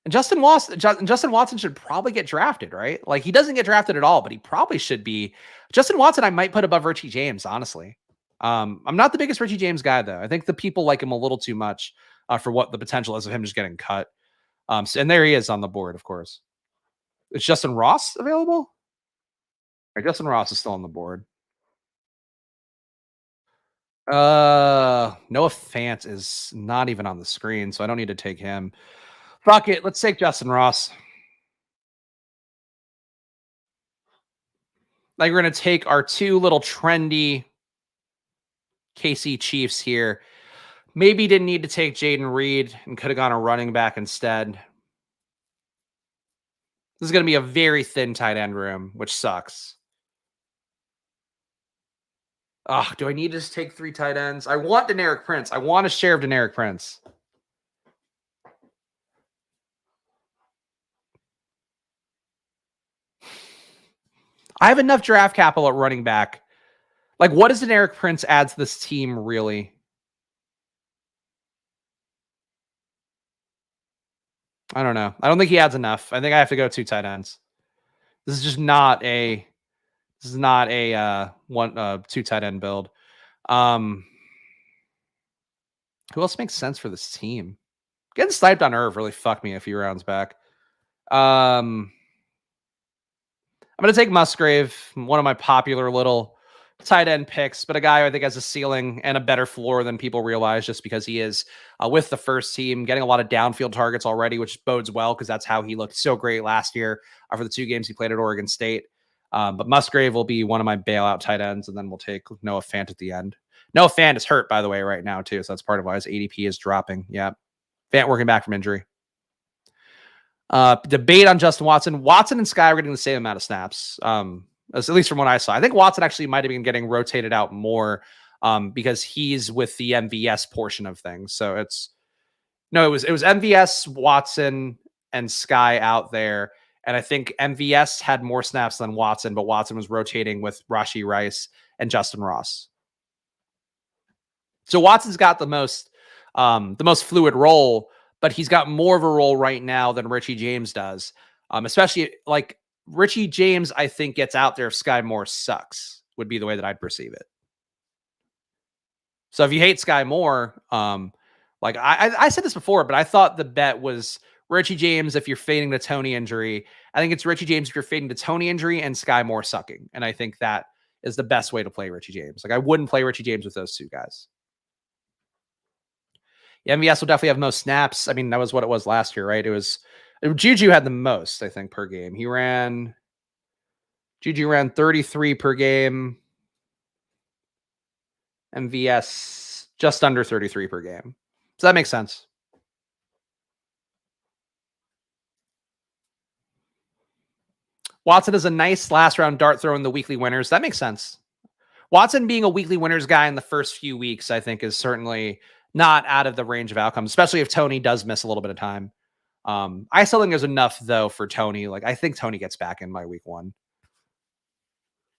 [SPEAKER 1] And Justin Watson should probably get drafted, right? Like he doesn't get drafted at all, but he probably should be. Justin Watson, I might put above Richie James, honestly. I'm not the biggest Richie James guy, though. I think the people like him a little too much for what the potential is of him just getting cut. And there he is on the board, of course. Is Justin Ross available? Justin Ross is still on the board. Noah Fant is not even on the screen, so I don't need to take him. Fuck it. Let's take Justin Ross. Like we're going to take our two little trendy KC Chiefs here. Maybe didn't need to take Jaden Reed and could have gone a running back instead. This is going to be a very thin tight end room, which sucks. Oh, do I need to just take 3 tight ends? I want Deneric Prince. I want a share of Deneric Prince. I have enough draft capital at running back. Like, what does Deneric Prince add to this team, really? I don't know. I don't think he adds enough. I think I have to go 2 tight ends. This is just not a... This is not a 2 tight end build. Who else makes sense for this team? Getting sniped on Irv really fucked me a few rounds back. I'm going to take Musgrave, one of my popular little tight end picks, but a guy who I think has a ceiling and a better floor than people realize just because he is with the first team, getting a lot of downfield targets already, which bodes well because that's how he looked so great last year for the 2 games he played at Oregon State. But Musgrave will be one of my bailout tight ends, and then we'll take Noah Fant at the end. Noah Fant is hurt, by the way, right now, too, so that's part of why his ADP is dropping. Yeah. Fant working back from injury. Debate on Justin Watson. Watson and Sky are getting the same amount of snaps, at least from what I saw. I think Watson actually might have been getting rotated out more because he's with the MVS portion of things. So it was MVS, Watson, and Sky out there. And I think MVS had more snaps than Watson, but Watson was rotating with Rashee Rice and Justin Ross. So Watson's got the most fluid role, but he's got more of a role right now than Richie James does. Especially like Richie James, I think gets out there if Sky Moore sucks, would be the way that I'd perceive it. So if you hate Sky Moore, like I said this before, but I thought the bet was Richie James if you're fading the Toney injury. I think it's Richie James if you're fading the Toney injury and Sky Moore sucking. And I think that is the best way to play Richie James. Like I wouldn't play Richie James with those 2 guys. Yeah, MVS will definitely have most snaps. I mean, that was what it was last year, right? Juju had the most, I think, per game. Juju ran 33 per game. MVS just under 33 per game. So that makes sense. Watson is a nice last round dart throw in the weekly winners. That makes sense. Watson being a weekly winners guy in the first few weeks, I think, is certainly not out of the range of outcomes, especially if Toney does miss a little bit of time. I still think there's enough, though, for Toney. Like, I think Toney gets back in by week 1.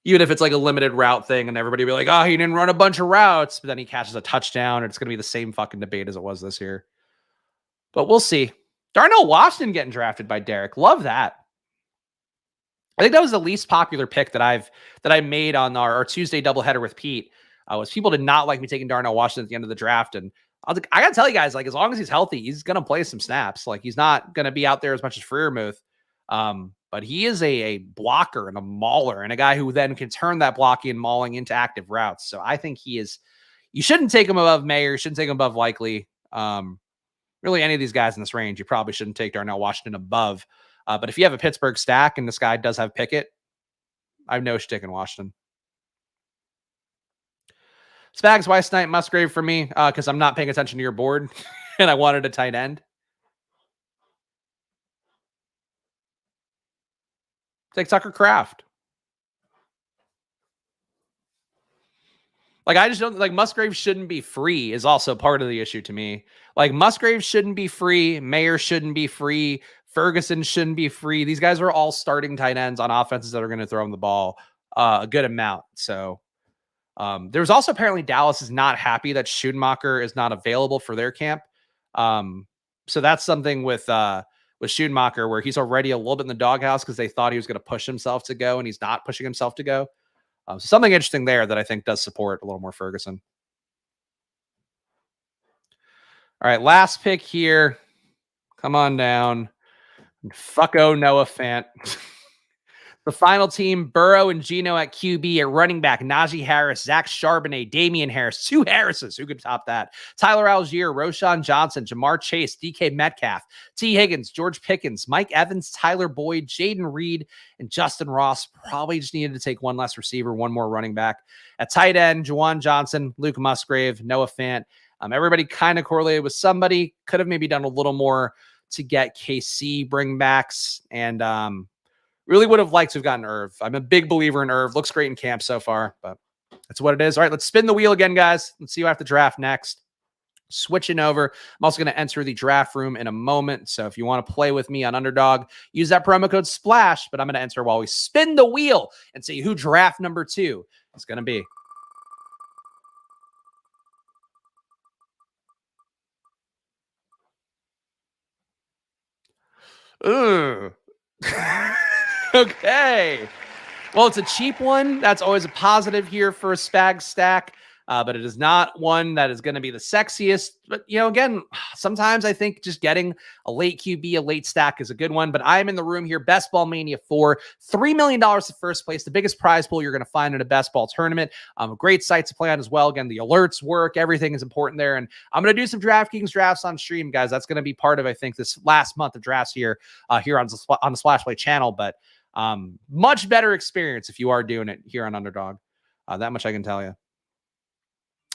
[SPEAKER 1] Even if it's like a limited route thing and everybody will be like, oh, he didn't run a bunch of routes, but then he catches a touchdown. And it's going to be the same fucking debate as it was this year. But we'll see. Darnell Washington getting drafted by Derek. Love that. I think that was the least popular pick that I made on our Tuesday doubleheader with Pete. Was people did not like me taking Darnell Washington at the end of the draft. And I got to tell you guys, like, as long as he's healthy, he's going to play some snaps. Like, he's not going to be out there as much as Freiermuth. But he is a blocker and a mauler and a guy who then can turn that blocking and mauling into active routes. So I think you shouldn't take him above Mayer. You shouldn't take him above Likely. Really any of these guys in this range, you probably shouldn't take Darnell Washington above. But if you have a Pittsburgh stack and this guy does have Pickett, I have no stick in Washington. Spags, why Snipe Musgrave for me? Because I'm not paying attention to your board and I wanted a tight end. Take Tucker Kraft. Like, I just don't like Musgrave shouldn't be free is also part of the issue to me. Like, Musgrave shouldn't be free. Mayer shouldn't be free. Ferguson shouldn't be free. These guys are all starting tight ends on offenses that are going to throw him the ball a good amount. So there's also apparently Dallas is not happy that Schoonmaker is not available for their camp. So that's something with Schoonmaker where he's already a little bit in the doghouse because they thought he was going to push himself to go and he's not pushing himself to go. So something interesting there that I think does support a little more Ferguson. All right, last pick here. Come on down. Fucko Noah Fant. The final team, Burrow and Geno at QB. At running back, Najee Harris, Zach Charbonnet, Damian Harris. 2 Harrises. Who could top that? Tyler Algier, Roshan Johnson, Jamar Chase, DK Metcalf, T. Higgins, George Pickens, Mike Evans, Tyler Boyd, Jaden Reed, and Justin Ross. Probably just needed to take one less receiver, one more running back. At tight end, Juwan Johnson, Luke Musgrave, Noah Fant. Everybody kind of correlated with somebody. Could have maybe done a little more to get KC bringbacks. And really would have liked to have gotten Irv. I'm a big believer in Irv. Looks great in camp so far, but that's what it is. All right, let's spin the wheel again, guys. Let's see who I have to draft next. Switching over. I'm also going to enter the draft room in a moment. So if you want to play with me on Underdog, use that promo code SPLASH, but I'm going to enter while we spin the wheel and see who draft number 2 is going to be. Ooh. Okay. Well, it's a cheap one. That's always a positive here for a SPAGS stack, but it is not one that is going to be the sexiest. But, you know, again, sometimes I think just getting a late QB, a late stack is a good one. But I'm in the room here, Best Ball Mania 4, $3 million to first place, the biggest prize pool you're going to find in a best ball tournament. A great site to play on as well. Again, the alerts work. Everything is important there. And I'm going to do some DraftKings drafts on stream, guys. That's going to be part of, I think, this last month of drafts here on the Splash Play channel. But much better experience if you are doing it here on Underdog. That much I can tell you.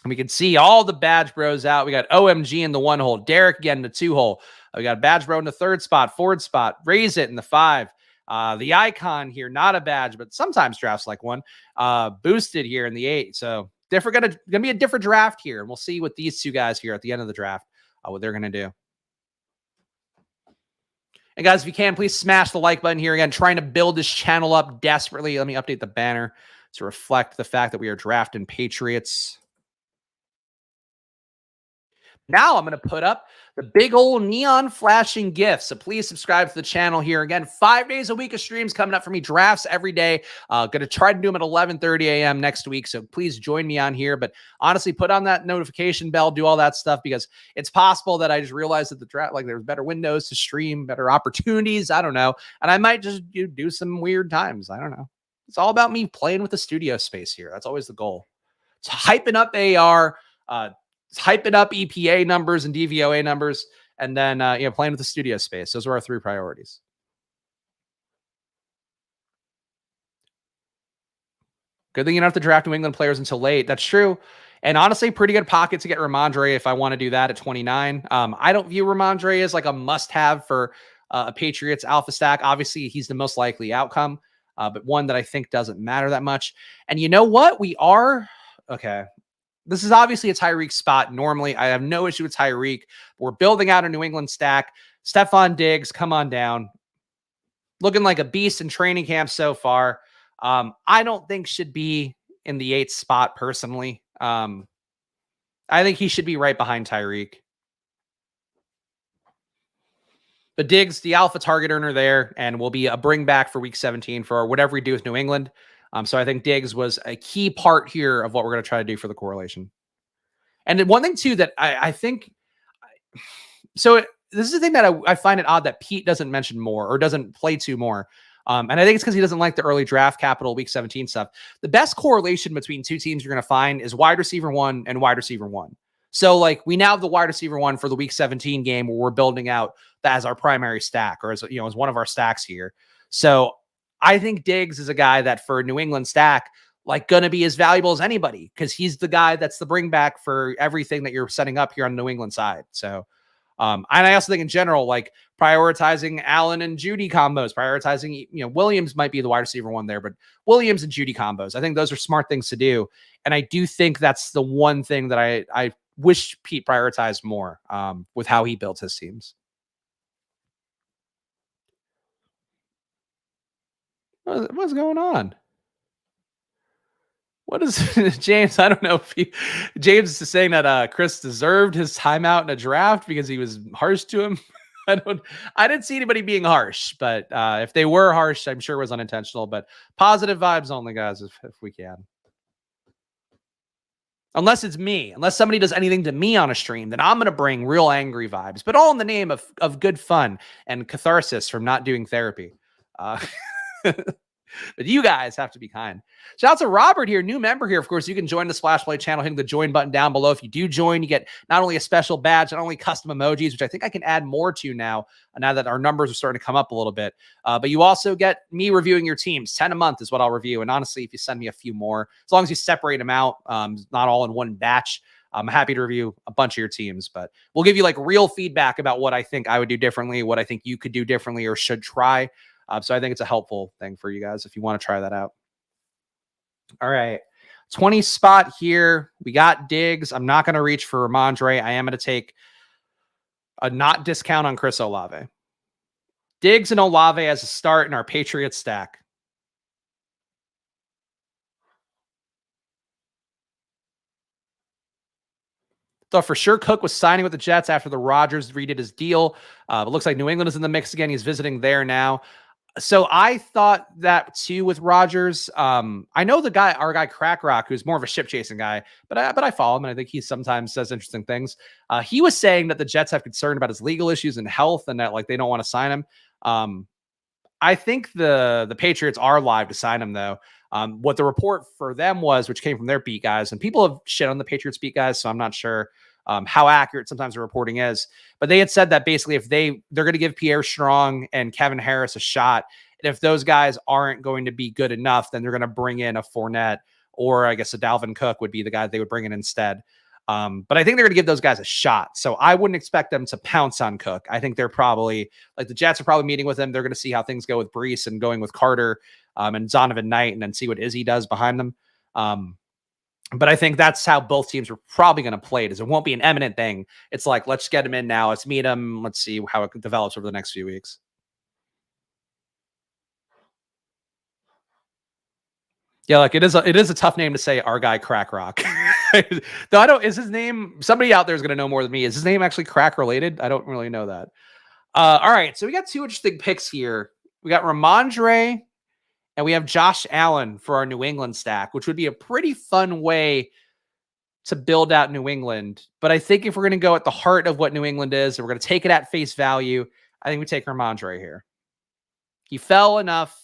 [SPEAKER 1] And we can see all the badge bros out. We got OMG in the 1 hole, Derek again in the 2 hole. We got badge bro in the 3rd spot, 4th spot, Raise It in the 5. The icon here, not a badge, but sometimes drafts like one. Boosted here in the 8. So gonna be a different draft here. And we'll see what these 2 guys here at the end of the draft, what they're gonna do. And guys, if you can, please smash the like button here. Again, trying to build this channel up desperately. Let me update the banner to reflect the fact that we are drafting Patriots. Now I'm going to put up the big old neon flashing GIF. So please subscribe to the channel here. Again, 5 days a week of streams coming up for me. Drafts every day. Going to try to do them at 11:30 a.m. next week. So please join me on here. But honestly, put on that notification bell, do all that stuff, because it's possible that I just realized that the draft, like there's better windows to stream, better opportunities. I don't know. And I might just do some weird times. I don't know. It's all about me playing with the studio space here. That's always the goal. It's hyping up AR, hyping up EPA numbers and DVOA numbers, and then playing with the studio space. Those are our 3 priorities. Good thing you don't have to draft New England players until late. That's true. And honestly, pretty good pocket to get Rhamondre if I want to do that at 29. I don't view Rhamondre as like a must-have for a Patriots alpha stack. Obviously, he's the most likely outcome, but one that I think doesn't matter that much. And you know what? Okay. This is obviously a Tyreek spot. Normally, I have no issue with Tyreek. We're building out a New England stack. Stephon Diggs, come on down. Looking like a beast in training camp so far. I don't think should be in the 8th spot personally. I think he should be right behind Tyreek. But Diggs, the alpha target earner there, and will be a bring back for week 17 for whatever we do with New England. So I think Diggs was a key part here of what we're going to try to do for the correlation. And then one thing too that I think, so this is the thing that I find it odd that Pete doesn't mention more or doesn't play to more. And I think it's because he doesn't like the early draft capital week 17 stuff. The best correlation between 2 teams you're going to find is wide receiver 1 and wide receiver 1. So like we now have the wide receiver 1 for the week 17 game where we're building out that as our primary stack, or as as one of our stacks here. So I think Diggs is a guy that for a New England stack, like going to be as valuable as anybody, because he's the guy that's the bring back for everything that you're setting up here on the New England side. So, and I also think in general, like prioritizing Allen and Judy combos, prioritizing, Williams might be the wide receiver 1 there, but Williams and Judy combos, I think those are smart things to do. And I do think that's the one thing that I wish Pete prioritized more with how he built his teams. What's going on? What is James? I don't know if James is saying that Chris deserved his timeout in a draft because he was harsh to him. I didn't see anybody being harsh, but if they were harsh, I'm sure it was unintentional. But positive vibes only, guys, if we can. Unless it's me, unless somebody does anything to me on a stream, then I'm going to bring real angry vibes, but all in the name of good fun and catharsis from not doing therapy. But you guys have to be kind. Shout out to Robert here, new member here. Of course, you can join the Splash Play channel, hitting the join button down below. If you do join, you get not only a special badge, not only custom emojis, which I think I can add more to now that our numbers are starting to come up a little bit. But you also get me reviewing your teams. 10 a month is what I'll review. And honestly, if you send me a few more, as long as you separate them out, not all in one batch, I'm happy to review a bunch of your teams. But we'll give you like real feedback about what I think I would do differently, what I think you could do differently or should try. So I think it's a helpful thing for you guys if you want to try that out. All right. 20 spot here. We got Diggs. I'm not going to reach for Rhamondre. I am going to take a not discount on Chris Olave. Diggs and Olave as a start in our Patriots stack. Thought for sure Cook was signing with the Jets after the Rodgers redid his deal. It looks like New England is in the mix again. He's visiting there now. So I thought that too with Rodgers. I know our guy Crack Rock, who's more of a ship chasing guy, but I follow him and I think he sometimes says interesting things. He was saying that the Jets have concern about his legal issues and health and that like they don't want to sign him. I think the Patriots are live to sign him though. What the report for them was, which came from their beat guys, and people have shit on the Patriots beat guys, so I'm not sure how accurate sometimes the reporting is. But they had said that basically if they're going to give Pierre Strong and Kevin Harris a shot, and if those guys aren't going to be good enough, then they're going to bring in a Fournette, or I guess a Dalvin Cook would be the guy they would bring in instead. But I think they're going to give those guys a shot. So I wouldn't expect them to pounce on Cook. I think they're probably, like the Jets are probably meeting with him. They're going to see how things go with Breece and going with Carter and Zonovan Knight and then see what Izzy does behind them. But I think that's how both teams are probably going to play it. Is it won't be an imminent thing. It's like, let's get him in now. Let's meet him. Let's see how it develops over the next few weeks. Yeah, like it is a tough name to say, our guy Crack Rock. Though is his name, somebody out there is going to know more than me. Is his name actually crack related? I don't really know that. All right, so we got two interesting picks here. We got Rhamondre and we have Josh Allen for our New England stack, which would be a pretty fun way to build out New England. But I think if we're going to go at the heart of what New England is, and we're going to take it at face value, I think we take Rhamondre here. He fell enough.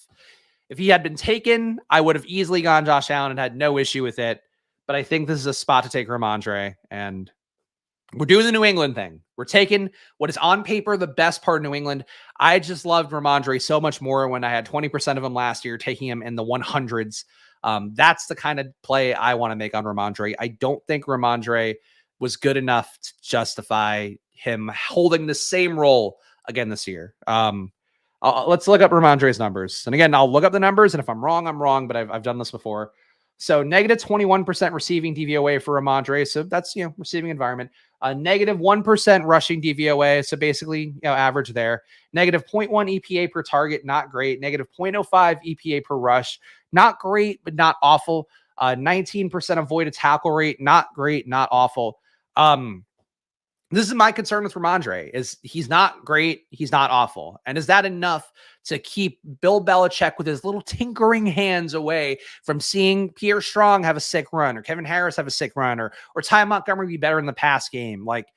[SPEAKER 1] If he had been taken, I would have easily gone Josh Allen and had no issue with it. But I think this is a spot to take Rhamondre. And we're doing the New England thing. We're taking what is on paper the best part of New England. I just loved Rhamondre so much more when I had 20% of him last year, taking him in the 100s. That's the kind of play I want to make on Rhamondre. I don't think Rhamondre was good enough to justify him holding the same role again this year. Let's look up Rhamondre's numbers. And again, I'll look up the numbers. And if I'm wrong, I'm wrong, but I've done this before. So negative 21% receiving DVOA for Rhamondre. So that's, receiving environment. Negative 1% rushing DVOA. So basically, average there. Negative 0.1 EPA per target. Not great. Negative 0.05 EPA per rush. Not great, but not awful. 19% avoided tackle rate. Not great, not awful. This is my concern with Rhamondre, is he's not great. He's not awful. And is that enough to keep Bill Belichick with his little tinkering hands away from seeing Pierre Strong have a sick run or Kevin Harris have a sick run or Ty Montgomery be better in the pass game? Like,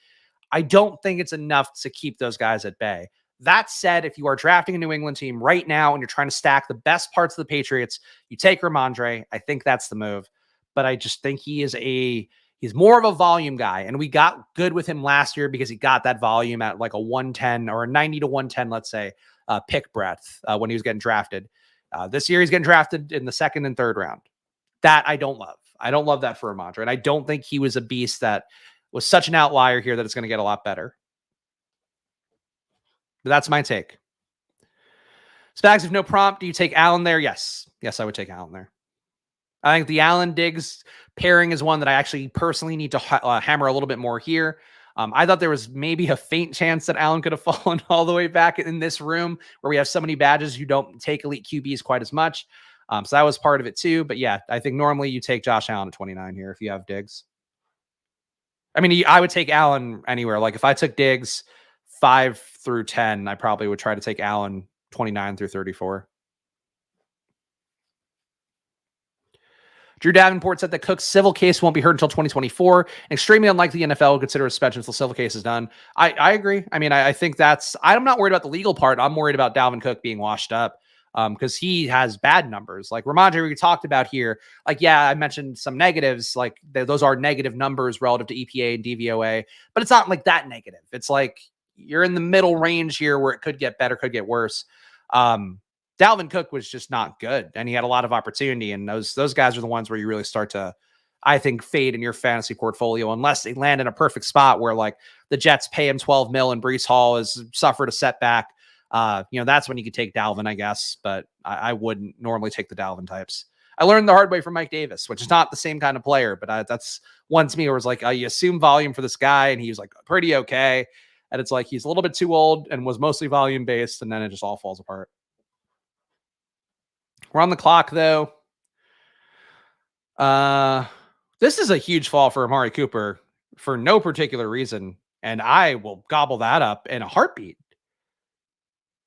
[SPEAKER 1] I don't think it's enough to keep those guys at bay. That said, if you are drafting a New England team right now and you're trying to stack the best parts of the Patriots, you take Rhamondre. I think that's the move. But I just think he's more of a volume guy, and we got good with him last year because he got that volume at like a 110 or a 90 to 110, let's say, pick breadth when he was getting drafted. This year, he's getting drafted in the second and third round. That I don't love. I don't love that for Rhamondre, and I don't think he was a beast that was such an outlier here that it's going to get a lot better. But that's my take. Spags, if no prompt, do you take Allen there? Yes. Yes, I would take Allen there. I think the Allen Diggs pairing is one that I actually personally need to hammer a little bit more here. I thought there was maybe a faint chance that Allen could have fallen all the way back in this room where we have so many badges. You don't take elite QBs quite as much. So that was part of it too. But yeah, I think normally you take Josh Allen at 29 here if you have Diggs. I mean, I would take Allen anywhere. Like if I took Diggs 5 through 10, I probably would try to take Allen 29 through 34. Drew Davenport said that Cook's civil case won't be heard until 2024. Extremely unlikely the NFL will consider a suspension until civil case is done. I agree. I mean, I think I'm not worried about the legal part. I'm worried about Dalvin Cook being washed up. because he has bad numbers. Like Rhamondre, we talked about here. Like, yeah, I mentioned some negatives. Like those are negative numbers relative to EPA and DVOA, but it's not like that negative. It's like you're in the middle range here where it could get better, could get worse. Dalvin Cook was just not good, and he had a lot of opportunity. And those guys are the ones where you really start to, I think, fade in your fantasy portfolio unless they land in a perfect spot where like the Jets pay him 12 mil and Breece Hall has suffered a setback. That's when you could take Dalvin, I guess, but I wouldn't normally take the Dalvin types. I learned the hard way from Mike Davis, which is not the same kind of player, but that's one to me where it's like, you assume volume for this guy, and he was like pretty okay. And it's like he's a little bit too old and was mostly volume based, and then it just all falls apart. We're on the clock, though. This is a huge fall for Amari Cooper for no particular reason, and I will gobble that up in a heartbeat.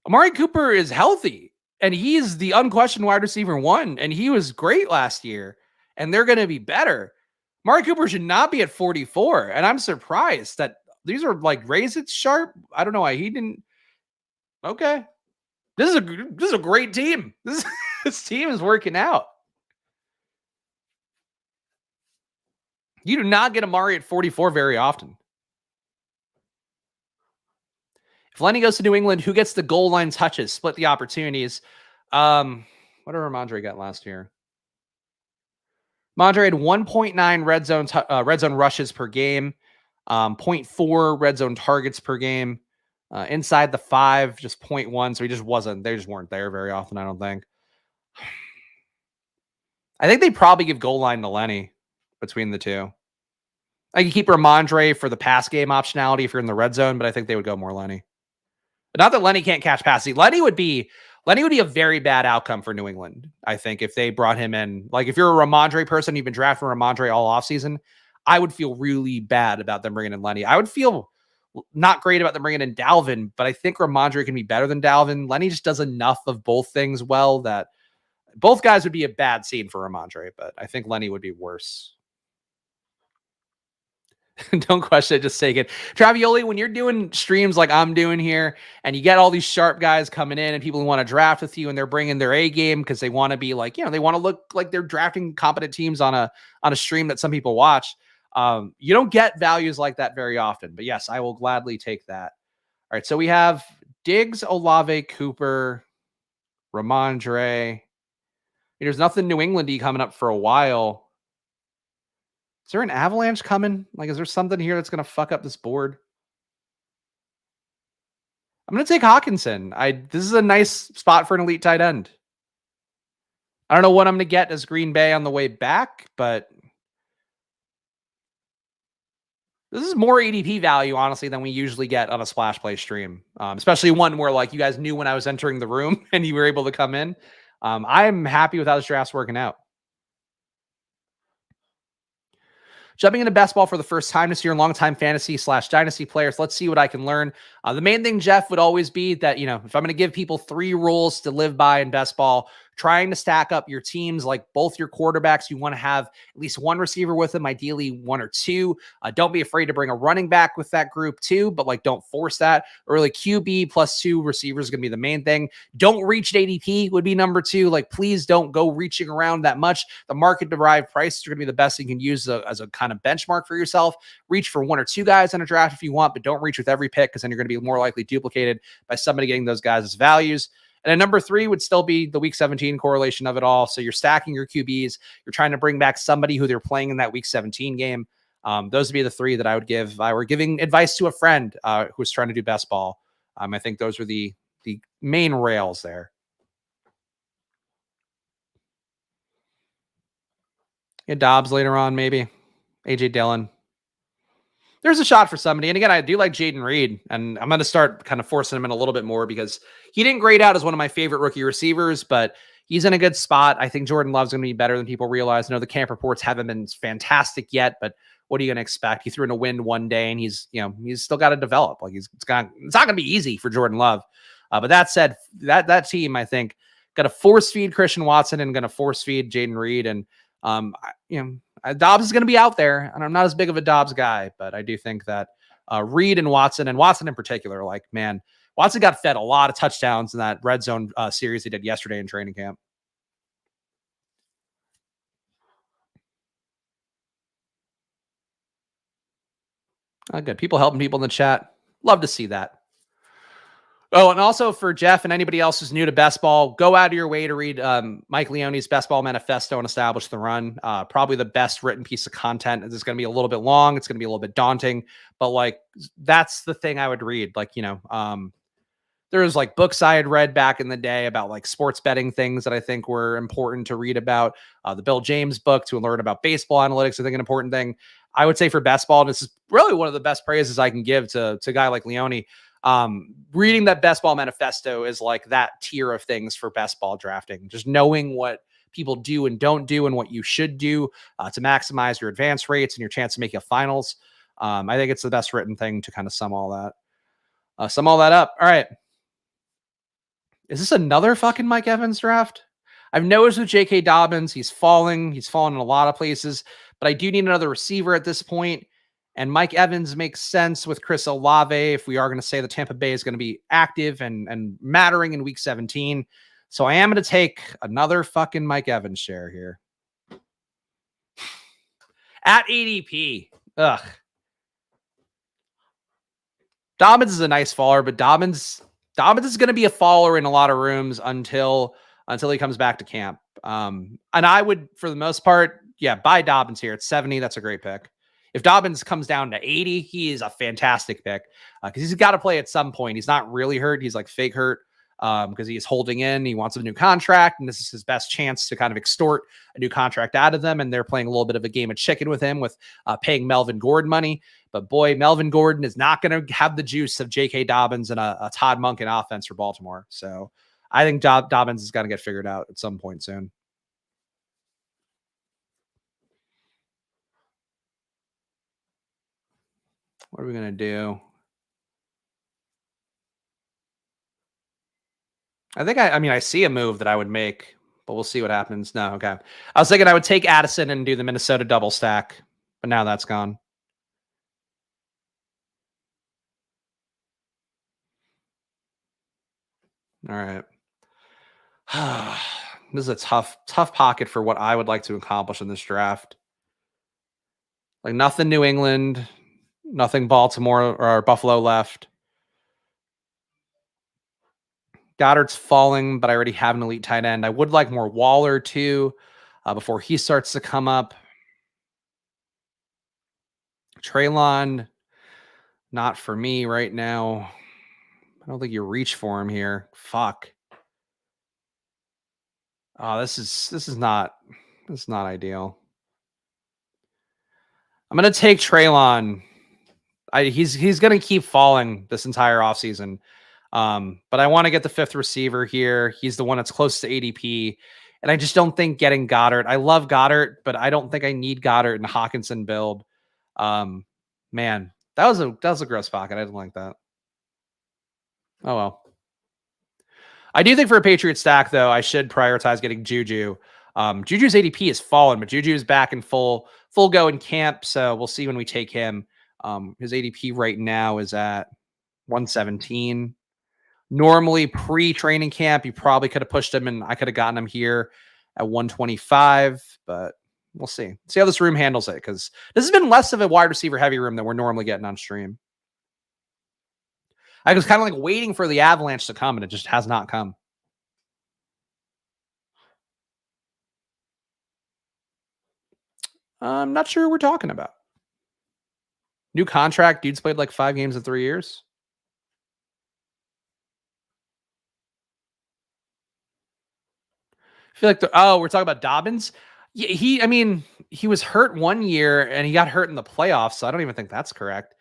[SPEAKER 1] Amari Cooper is healthy, and he's the unquestioned wide receiver 1, and he was great last year, and they're going to be better. Amari Cooper should not be at 44, and I'm surprised that these are like razor sharp. I don't know why he didn't. Okay. This is a great team. This team is working out. You do not get Amari at 44 very often. If Lenny goes to New England, who gets the goal line touches? Split the opportunities. What did Rhamondre get last year? Rhamondre had 1.9 red zone rushes per game, 0.4 red zone targets per game. Inside the 5, just 0.1. So they just weren't there very often, I don't think. I think they probably give goal line to Lenny between the two. I could keep Rhamondre for the pass game optionality if you're in the red zone, but I think they would go more Lenny. But not that Lenny can't catch passes. Lenny would be a very bad outcome for New England, I think, if they brought him in. Like, if you're a Rhamondre person, you've been drafting Rhamondre all offseason, I would feel really bad about them bringing in Lenny. I would feel not great about them bringing in Dalvin, but I think Rhamondre can be better than Dalvin. Lenny just does enough of both things well that both guys would be a bad scene for Rhamondre, but I think Lenny would be worse. Don't question it, just take it. Travioli, when you're doing streams like I'm doing here, and you get all these sharp guys coming in and people who want to draft with you, and they're bringing their A game because they want to be like, they want to look like they're drafting competent teams on a stream that some people watch. You don't get values like that very often, but yes, I will gladly take that. All right, so we have Diggs, Olave, Cooper, Rhamondre. There's nothing New England-y coming up for a while. Is there an avalanche coming? Like, is there something here that's going to fuck up this board? I'm going to take Hawkinson. This is a nice spot for an elite tight end. I don't know what I'm going to get as Green Bay on the way back, but this is more ADP value, honestly, than we usually get on a Splash Play stream, especially one where like you guys knew when I was entering the room and you were able to come in. I'm happy with how this draft's working out. Jumping into best ball for the first time this year, longtime fantasy / dynasty players. Let's see what I can learn. The main thing, Jeff, would always be that, if I'm going to give people 3 rules to live by in best ball, trying to stack up your teams, like both your quarterbacks, you want to have at least one receiver with them, ideally 1 or 2. Don't be afraid to bring a running back with that group too, but like don't force that. Early QB plus 2 receivers is going to be the main thing. Don't reach ADP would be number 2. Like, please don't go reaching around that much. The market derived prices are going to be the best you can use as a kind of benchmark for yourself. Reach for 1 or 2 guys in a draft if you want, but don't reach with every pick, because then you're going to be more likely duplicated by somebody getting those guys as values. And then number 3 would still be the week 17 correlation of it all. So you're stacking your QBs. You're trying to bring back somebody who they're playing in that week 17 game. Those would be the 3 that I would give if I were giving advice to a friend who was trying to do best ball. I think those are the main rails there. Yeah, Dobbs later on, maybe. AJ Dillon. There's a shot for somebody. And again, I do like Jaden Reed, and I'm going to start kind of forcing him in a little bit more because he didn't grade out as one of my favorite rookie receivers, but he's in a good spot. I think Jordan Love's going to be better than people realize. I know the camp reports haven't been fantastic yet, but what are you going to expect? He threw in a wind one day, and he's still got to develop. Like, it's not going to be easy for Jordan Love. But that said, that team, I think, got to force feed Christian Watson and going to force feed Jaden Reed. And, Dobbs is going to be out there, and I'm not as big of a Dobbs guy, but I do think that Reed and Watson in particular, like, man, Watson got fed a lot of touchdowns in that red zone series they did yesterday in training camp. Good. People helping people in the chat. Love to see that. Oh, and also for Jeff and anybody else who's new to best ball, go out of your way to read Mike Leone's Best Ball Manifesto and Establish the Run. Probably the best written piece of content. It's going to be a little bit long. It's going to be a little bit daunting, but like that's the thing I would read. Like, there was like books I had read back in the day about like sports betting things that I think were important to read about. The Bill James book to learn about baseball analytics, I think an important thing. I would say for best ball, this is really one of the best praises I can give to a guy like Leone. Reading that Best Ball Manifesto is like that tier of things for best ball drafting. Just knowing what people do and don't do and what you should do to maximize your advance rates and your chance to make a finals. I think it's the best written thing to kind of sum all that up. All right. Is this another fucking Mike Evans draft? I've noticed with J.K. Dobbins, he's falling. He's fallen in a lot of places, but I do need another receiver at this point. And Mike Evans makes sense with Chris Olave if we are going to say the Tampa Bay is going to be active and mattering in week 17. So I am going to take another fucking Mike Evans share here. At ADP. Ugh. Dobbins is a nice faller, but Dobbins is going to be a faller in a lot of rooms until he comes back to camp. And I would, for the most part, buy Dobbins here at 70. That's a great pick. If Dobbins comes down to 80, he is a fantastic pick because he's got to play at some point. He's not really hurt. He's like fake hurt because he is holding in. He wants a new contract, and this is his best chance to kind of extort a new contract out of them. And they're playing a little bit of a game of chicken with him with paying Melvin Gordon money. But boy, Melvin Gordon is not going to have the juice of J.K. Dobbins and a Todd Monken offense for Baltimore. So I think Dobbins is going to get figured out at some point soon. What are we going to do? I think I see a move that I would make, but we'll see what happens. No, okay. I was thinking I would take Addison and do the Minnesota double stack, but now that's gone. All right. This is a tough pocket for what I would like to accomplish in this draft. Like nothing New England, nothing Baltimore or Buffalo left. Goddard's falling, but I already have an elite tight end. I would like more Waller too before he starts to come up. Treylon, not for me right now. I don't think you reach for him here. Fuck. Oh, this is not ideal. I'm gonna take Treylon. He's gonna keep falling this entire offseason. But I want to get the fifth receiver here. He's the one that's close to ADP. And I just don't think getting Goddard. I love Goddard, but I don't think I need Goddard in Hawkinson build. Man, that was a gross pocket. I didn't like that. Oh well. I do think for a Patriot stack, though, I should prioritize getting Juju. Juju's ADP has fallen, but Juju is back in full go in camp. So we'll see when we take him. His ADP right now is at 117. Normally pre-training camp, you probably could have pushed him and I could have gotten him here at 125, but we'll see. See how this room handles it because this has been less of a wide receiver heavy room than we're normally getting on stream. I was kind of like waiting for the avalanche to come and it just has not come. I'm not sure what we're talking about. New contract. Dude's played like 5 games in 3 years. I feel like we're talking about Dobbins. Yeah, he was hurt 1 year and he got hurt in the playoffs, so I don't even think that's correct.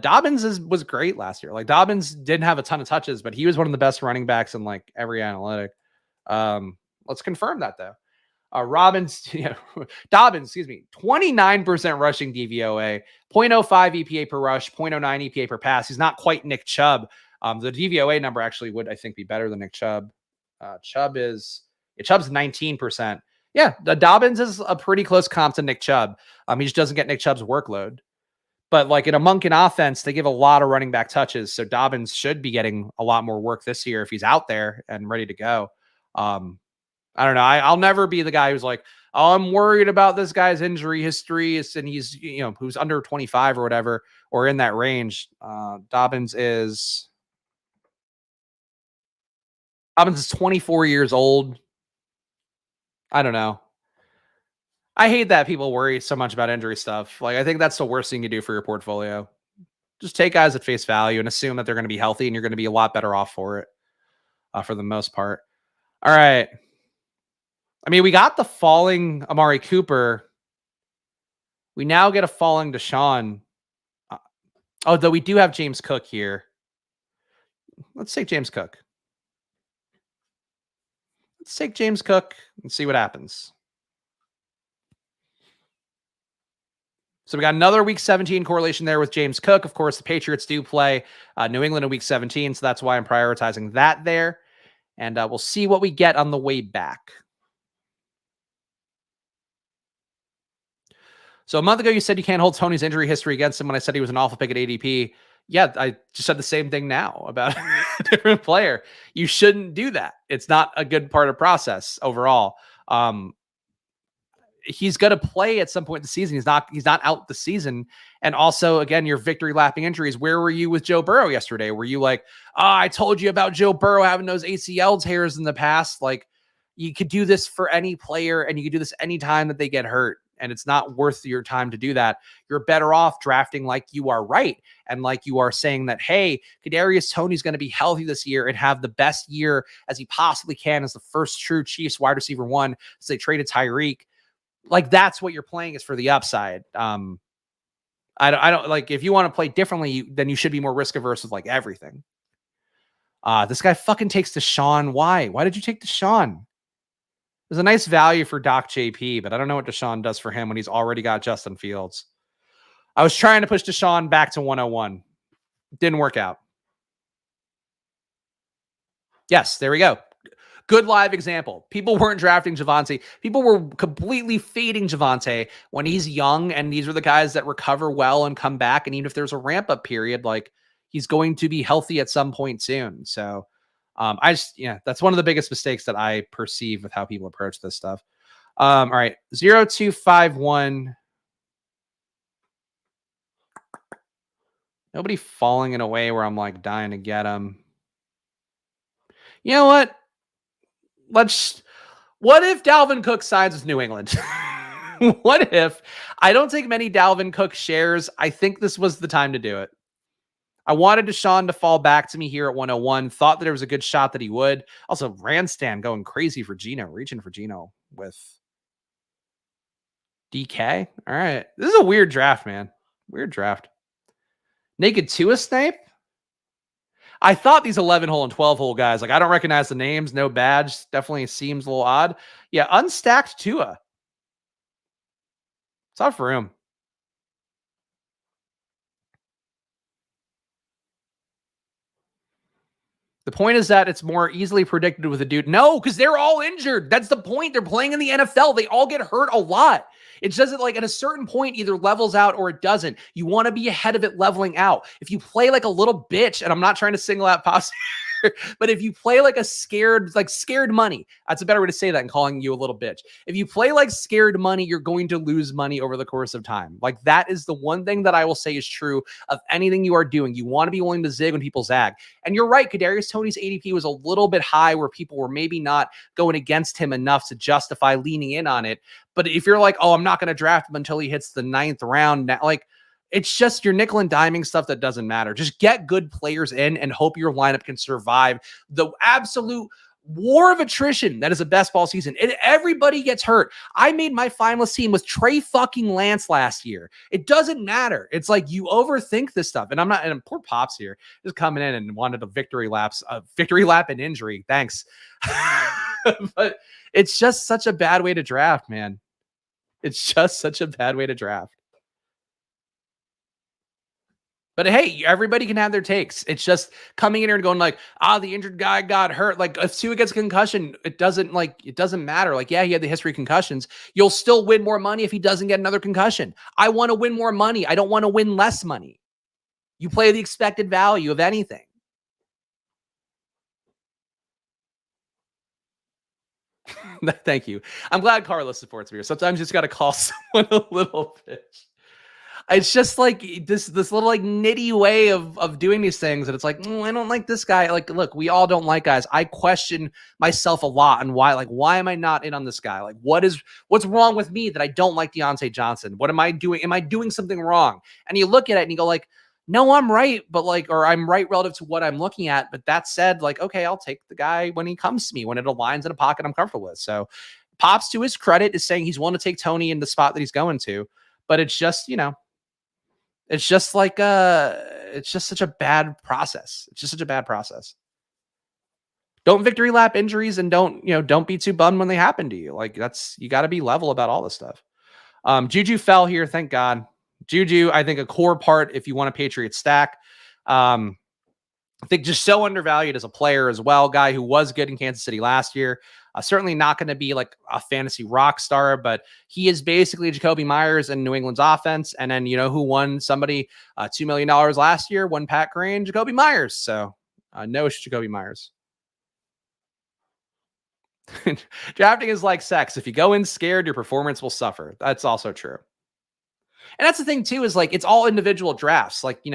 [SPEAKER 1] Dobbins was great last year. Like Dobbins didn't have a ton of touches, but he was one of the best running backs in like every analytic. Let's confirm that though. Dobbins, 29% rushing DVOA, 0.05 EPA per rush, 0.09 EPA per pass. He's not quite Nick Chubb. The DVOA number actually would, I think, be better than Nick Chubb. Chubb's 19%. Yeah, Dobbins is a pretty close comp to Nick Chubb. He just doesn't get Nick Chubb's workload. But like in a Monken offense, they give a lot of running back touches. So Dobbins should be getting a lot more work this year if he's out there and ready to go. I don't know. I'll never be the guy who's like, oh, I'm worried about this guy's injury history. And he's, who's under 25 or whatever, or in that range. Dobbins is 24 years old. I don't know. I hate that people worry so much about injury stuff. Like, I think that's the worst thing you do for your portfolio. Just take guys at face value and assume that they're going to be healthy and you're going to be a lot better off for it for the most part. All right. I mean, we got the falling Amari Cooper. We now get a falling Deshaun. Though we do have James Cook here. Let's take James Cook. Let's take James Cook and see what happens. So we got another week 17 correlation there with James Cook. Of course, the Patriots do play New England in week 17, so that's why I'm prioritizing that there. And we'll see what we get on the way back. So a month ago, you said you can't hold Toney's injury history against him when I said he was an awful pick at ADP. Yeah, I just said the same thing now about a different player. You shouldn't do that. It's not a good part of process overall. He's going to play at some point in the season. He's not out the season. And also, again, your victory lapping injuries. Where were you with Joe Burrow yesterday? Were you like, I told you about Joe Burrow having those ACL tears in the past? Like, you could do this for any player and you could do this anytime that they get hurt. And it's not worth your time to do that. You're better off drafting like you are right. And like you are saying that, hey, Kadarius Toney's going to be healthy this year and have the best year as he possibly can as the first true Chiefs wide receiver one as they traded Tyreek. Like, that's what you're playing is for the upside. I don't like, if you want to play differently, then you should be more risk averse with like everything. This guy fucking takes Deshaun. Why did you take Deshaun? There's a nice value for Doc JP, but I don't know what Deshaun does for him when he's already got Justin Fields. I was trying to push Deshaun back to 101. Didn't work out. Yes, there we go. Good live example. People weren't drafting Javonte. People were completely fading Javonte when he's young, and these are the guys that recover well and come back. And even if there's a ramp-up period, like, he's going to be healthy at some point soon. So that's one of the biggest mistakes that I perceive with how people approach this stuff. All right, 0251. Nobody falling in a way where I'm like dying to get him. You know what? What if Dalvin Cook signs with New England? What if I don't take many Dalvin Cook shares? I think this was the time to do it. I wanted Deshaun to fall back to me here at 101. Thought that there was a good shot that he would. Also, Randstand going crazy for Geno, reaching for Geno with DK. All right. This is a weird draft, man. Weird draft. Naked Tua snipe? I thought these 11-hole and 12-hole guys, like, I don't recognize the names, no badge. Definitely seems a little odd. Yeah, unstacked Tua. It's out for him. The point is that it's more easily predicted with a dude. No, because they're all injured. That's the point. They're playing in the NFL. They all get hurt a lot. It says it like at a certain point either levels out or it doesn't. You want to be ahead of it leveling out. If you play like a little bitch, and I'm not trying to single out Pops here, but if you play like a scared money, that's a better way to say that than calling you a little bitch. If you play like scared money, you're going to lose money over the course of time. Like, that is the one thing that I will say is true of anything you are doing. You want to be willing to zig when people zag. And you're right, Kadarius Toney's ADP was a little bit high where people were maybe not going against him enough to justify leaning in on it. But if you're like, oh, I'm not going to draft him until he hits the 9th round, like, it's just your nickel and diming stuff that doesn't matter. Just get good players in and hope your lineup can survive the absolute war of attrition that is a best ball season. And everybody gets hurt. I made my finalist team with Trey fucking Lance last year. It doesn't matter. It's like you overthink this stuff. And I'm not, and poor Pops here just coming in and wanted a victory lap and injury. Thanks. But it's just such a bad way to draft, man. It's just such a bad way to draft. But hey, everybody can have their takes. It's just coming in here and going like, the injured guy got hurt. Like if Tua gets a concussion, it doesn't matter. Like, yeah, he had the history of concussions. You'll still win more money if he doesn't get another concussion. I want to win more money. I don't want to win less money. You play the expected value of anything. Thank you. I'm glad Carlos supports me. Sometimes you just got to call someone a little bitch. It's just like this little like nitty way of doing these things. And it's like, I don't like this guy. Like, look, we all don't like guys. I question myself a lot on why am I not in on this guy? Like, what's wrong with me that I don't like Deontay Johnson? What am I doing? Am I doing something wrong? And you look at it and you go like, no, I'm right. But like, or I'm right relative to what I'm looking at. But that said, like, okay, I'll take the guy when he comes to me, when it aligns in a pocket I'm comfortable with. So Pops, to his credit, is saying he's willing to take Toney in the spot that he's going to. But it's just, it's just like it's just such a bad process. It's just such a bad process. Don't victory lap injuries and don't be too bummed when they happen to you. Like you got to be level about all this stuff. Juju fell here, thank God. Juju, I think a core part if you want a Patriots stack. I think just so undervalued as a player as well. Guy who was good in Kansas City last year. Certainly not going to be like a fantasy rock star, but he is basically Jacoby Myers in New England's offense. And then, who won somebody $2 million last year? One Pat Crane, Jacoby Myers. So no, it's Jacoby Myers. Drafting is like sex. If you go in scared, your performance will suffer. That's also true. And that's the thing too, is like, it's all individual drafts. Like, you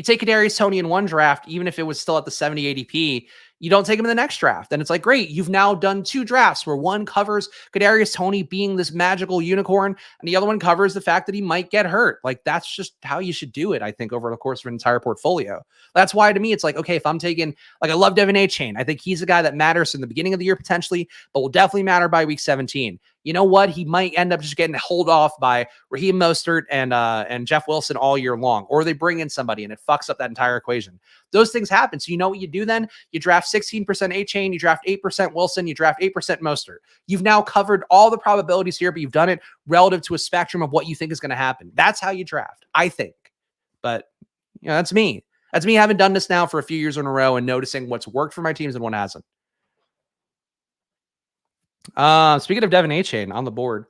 [SPEAKER 1] take Kadarius Toney in one draft, even if it was still at the 70 ADP, you don't take him in the next draft. And it's like, great, you've now done two drafts where one covers Kadarius Toney being this magical unicorn, and the other one covers the fact that he might get hurt. Like, that's just how you should do it, I think, over the course of an entire portfolio. That's why, to me, it's like, okay, if I'm taking, like, I love Devin A-Chain. I think he's a guy that matters in the beginning of the year potentially, but will definitely matter by week 17. You know what? He might end up just getting held off by Raheem Mostert and Jeff Wilson all year long, or they bring in somebody and it fucks up that entire equation. Those things happen. So you know what you do then? You draft 16% A-Chain, you draft 8% Wilson, you draft 8% Mostert. You've now covered all the probabilities here, but you've done it relative to a spectrum of what you think is going to happen. That's how you draft, I think. But that's me. That's me having done this now for a few years in a row and noticing what's worked for my teams and what hasn't. Speaking of Devin A-Chain on the board,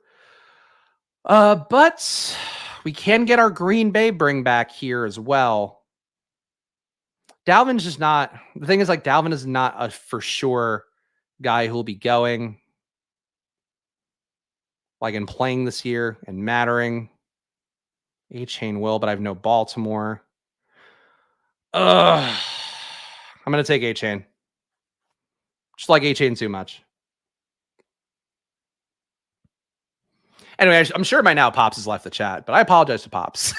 [SPEAKER 1] but we can get our Green Bay bring back here as well. Dalvin's just not, the thing is, like, Dalvin is not a for sure guy who will be going, like, in playing this year and mattering. A-Chain will, but I have no Baltimore. I'm going to take A-Chain. Just like A-Chain too much. Anyway, I'm sure by now Pops has left the chat, but I apologize to Pops.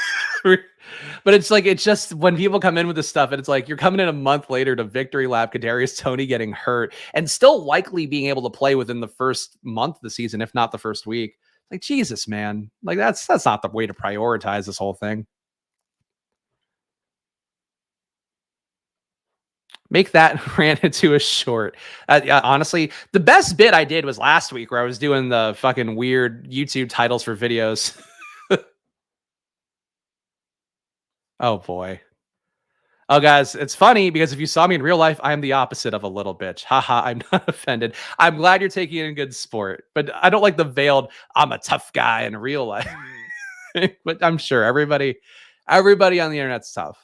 [SPEAKER 1] But it's like, it's just when people come in with this stuff and it's like, you're coming in a month later to victory lap Kadarius Toney getting hurt and still likely being able to play within the first month of the season, if not the first week. Like, Jesus, man. Like, that's not the way to prioritize this whole thing. Make that rant into a short. Honestly, the best bit I did was last week where I was doing the fucking weird YouTube titles for videos. Oh, boy. Oh, guys, it's funny because if you saw me in real life, I am the opposite of a little bitch. Haha, I'm not offended. I'm glad you're taking it in good sport, but I don't like the veiled, I'm a tough guy in real life. But I'm sure everybody on the internet's tough.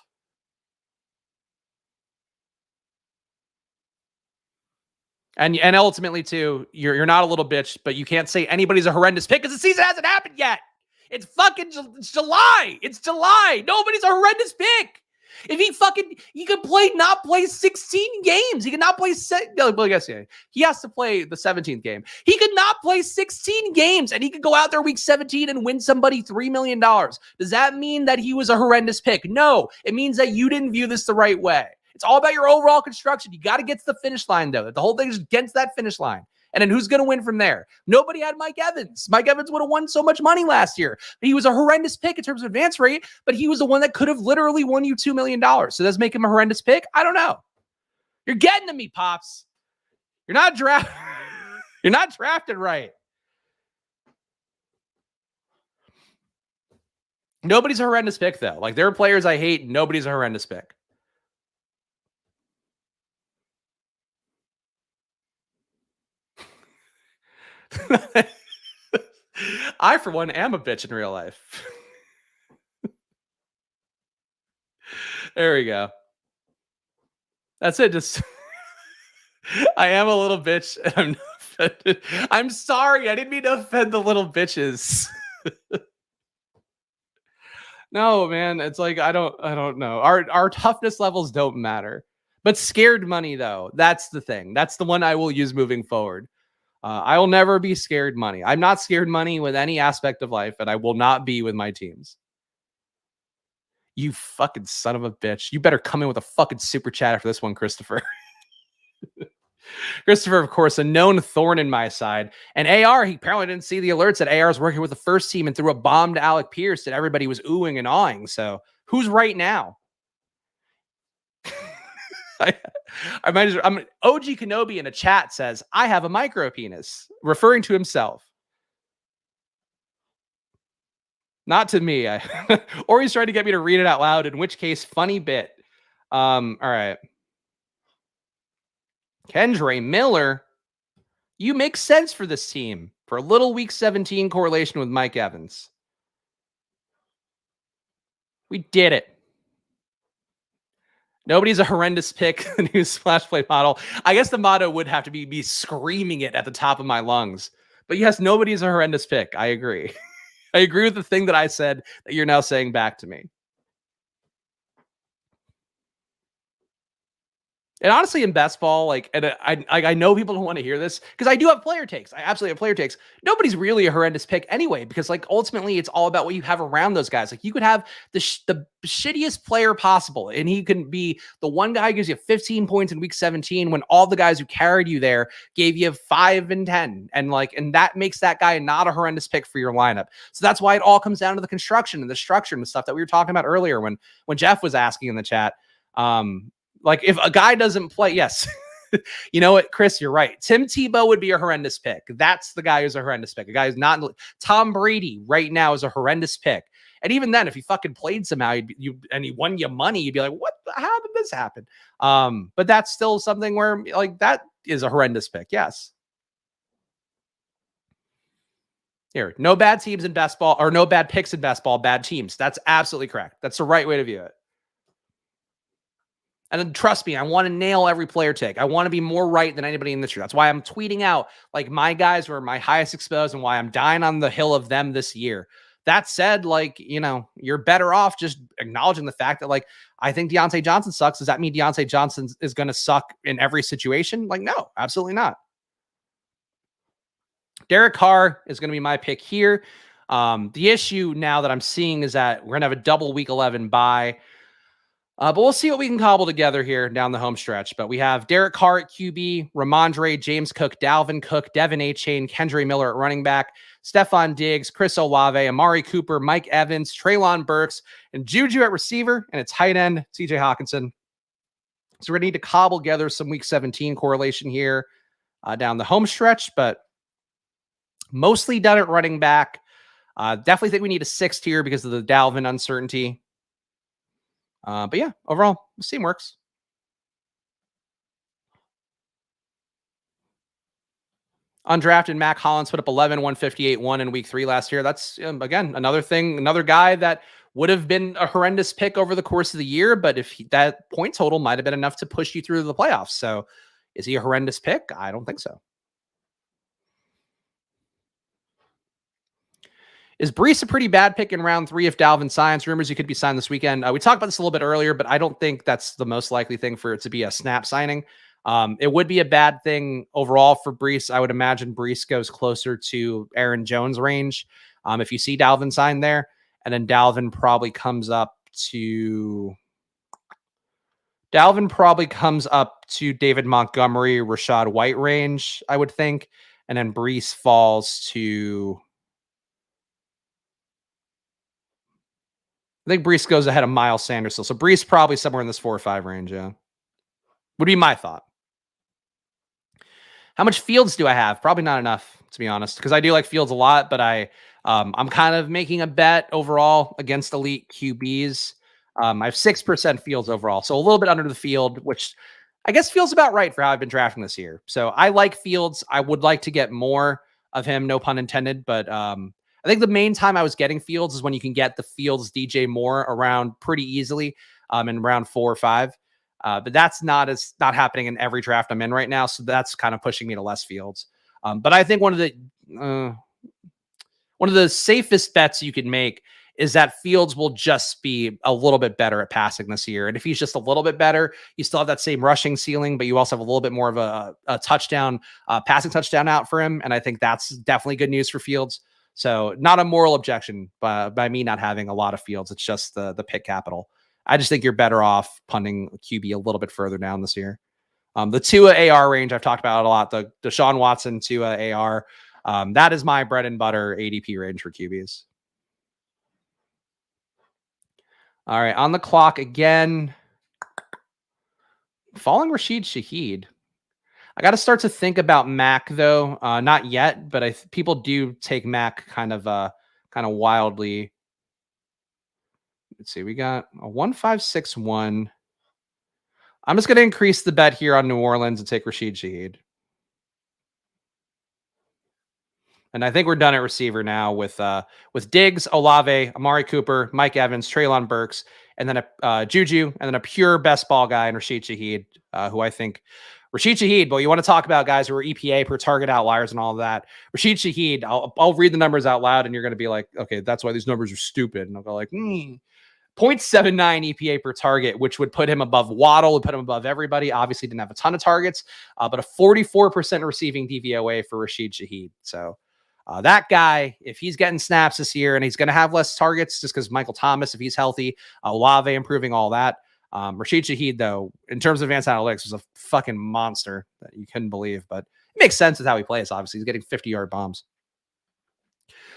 [SPEAKER 1] And ultimately, too, you're not a little bitch, but you can't say anybody's a horrendous pick because the season hasn't happened yet. It's July. It's July. Nobody's a horrendous pick. If he could not play 16 games. He could not play well, I guess he has to play the 17th game. He could not play 16 games, and he could go out there week 17 and win somebody $3 million. Does that mean that he was a horrendous pick? No. It means that you didn't view this the right way. It's all about your overall construction. You got to get to the finish line, though. The whole thing is against that finish line. And then who's going to win from there? Nobody had Mike Evans. Mike Evans would have won so much money last year. He was a horrendous pick in terms of advance rate, but he was the one that could have literally won you $2 million. So does make him a horrendous pick? I don't know. You're getting to me, Pops. You're not drafted right. Nobody's a horrendous pick, though. Like, there are players I hate. Nobody's a horrendous pick. I, for one, am a bitch in real life. There we go. That's it. Just I am a little bitch, and I'm not offended. I'm sorry. I didn't mean to offend the little bitches. No, man. It's like I don't know. Our toughness levels don't matter. But scared money, though, that's the thing. That's the one I will use moving forward. I will never be scared money. I'm not scared money with any aspect of life, and I will not be with my teams. You fucking son of a bitch. You better come in with a fucking super chat after this one, Christopher. Christopher, of course, a known thorn in my side. And AR, he apparently didn't see the alerts that AR is working with the first team and threw a bomb to Alec Pierce that everybody was oohing and awing. So who's right now? I might I'm OG Kenobi in a chat says, I have a micro penis, referring to himself. Not to me. Or he's trying to get me to read it out loud, in which case, funny bit. All right. Kendre Miller, you make sense for this team for a little week 17 correlation with Mike Evans. We did it. Nobody's a horrendous pick. The new splash play model. I guess the motto would have to be me screaming it at the top of my lungs. But yes, nobody's a horrendous pick. I agree. I agree with the thing that I said that you're now saying back to me. And honestly, in best ball, like, and I know people don't want to hear this because I do have player takes. I absolutely have player takes. Nobody's really a horrendous pick anyway, because like ultimately it's all about what you have around those guys. Like you could have the shittiest player possible, and he can be the one guy who gives you 15 points in week 17 when all the guys who carried you there gave you 5 and 10, and that makes that guy not a horrendous pick for your lineup. So that's why it all comes down to the construction and the structure and the stuff that we were talking about earlier when Jeff was asking in the chat. Like if a guy doesn't play, yes. You know what, Chris, you're right. Tim Tebow would be a horrendous pick. That's the guy who's a horrendous pick. A guy who's not. Tom Brady right now is a horrendous pick. And even then, if he fucking played somehow, and he won you money, you'd be like, what? How did this happen? But that's still something where like that is a horrendous pick. Yes. Here, no bad teams in best ball, or no bad picks in best ball, bad teams. That's absolutely correct. That's the right way to view it. And then trust me, I want to nail every player take. I want to be more right than anybody in this year. That's why I'm tweeting out like my guys were my highest exposed and why I'm dying on the hill of them this year. That said, like, you know, you're better off just acknowledging the fact that, like, I think Deontay Johnson sucks. Does that mean Deontay Johnson is going to suck in every situation? Like, no, absolutely not. Derek Carr is going to be my pick here. The issue now that I'm seeing is that we're going to have a double week 11 bye. But we'll see what we can cobble together here down the home stretch. But we have Derek Carr at QB, Rhamondre, James Cook, Dalvin Cook, Devin Achane, Kendre Miller at running back, Stephon Diggs, Chris Olave, Amari Cooper, Mike Evans, Treylon Burks, and Juju at receiver, and a tight end, TJ Hawkinson. So we're going to need to cobble together some week 17 correlation here down the home stretch, but mostly done at running back. Definitely think we need a sixth here because of the Dalvin uncertainty. But yeah, overall, the team works. Undrafted Mac Hollins put up 11, 158, 1 in week 3 last year. That's, again, another thing, another guy that would have been a horrendous pick over the course of the year. But if that point total might have been enough to push you through the playoffs. So is he a horrendous pick? I don't think so. Is Brees a pretty bad pick in round 3 if Dalvin signs? Rumors he could be signed this weekend. We talked about this a little bit earlier, but I don't think that's the most likely thing for it to be a snap signing. It would be a bad thing overall for Brees. I would imagine Brees goes closer to Aaron Jones range if you see Dalvin sign there. And then Dalvin probably comes up to David Montgomery, Rashad White range, I would think. And then Brees falls to... I think Brees goes ahead of Miles Sanders still. So Brees probably somewhere in this 4 or 5 range, yeah. Would be my thought. How much Fields do I have? Probably not enough, to be honest, because I do like Fields a lot, but I'm kind of making a bet overall against elite QBs. I have 6% Fields overall, so a little bit under the field, which I guess feels about right for how I've been drafting this year. So I like Fields. I would like to get more of him, no pun intended, but I think the main time I was getting Fields is when you can get the Fields DJ Moore around pretty easily in round 4 or 5. But that's not happening in every draft I'm in right now. So that's kind of pushing me to less Fields. But I think one of the safest bets you can make is that Fields will just be a little bit better at passing this year. And if he's just a little bit better, you still have that same rushing ceiling, but you also have a little bit more of a touchdown, passing touchdown out for him. And I think that's definitely good news for Fields. So not a moral objection by me not having a lot of Fields. It's just the pick capital. I just think you're better off punting QB a little bit further down this year. The Tua AR range, I've talked about it a lot. The Deshaun Watson Tua AR, that is my bread and butter ADP range for QBs. All right, on the clock again. Falling Rashid Shaheed. I got to start to think about Mac though. Not yet, but people do take Mac kind of wildly. Let's see. We got a 1.561. I'm just going to increase the bet here on New Orleans and take Rashid Shaheed. And I think we're done at receiver now with Diggs, Olave, Amari Cooper, Mike Evans, Treylon Burks, and then a Juju, and then a pure best ball guy in Rashid Shaheed, who I think Rashid Shaheed. But you want to talk about guys who are EPA per target outliers and all of that. Rashid Shaheed, I'll read the numbers out loud, and you're going to be like, okay, that's why these numbers are stupid. And I'll go like, 0.79 EPA per target, which would put him above Waddle, would put him above everybody. Obviously didn't have a ton of targets, but a 44% receiving DVOA for Rashid Shaheed. So that guy, if he's getting snaps this year and he's going to have less targets just because Michael Thomas, if he's healthy, Olave improving all that. Rashid Shaheed, though, in terms of advanced analytics, was a fucking monster that you couldn't believe, but it makes sense with how he plays. Obviously, he's getting 50-yard bombs.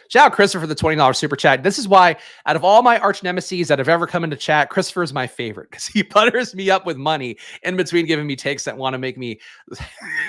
[SPEAKER 1] Shout out Christopher for the $20 super chat. This is why, out of all my arch nemesis that have ever come into chat, Christopher is my favorite because he butters me up with money in between giving me takes that want to make me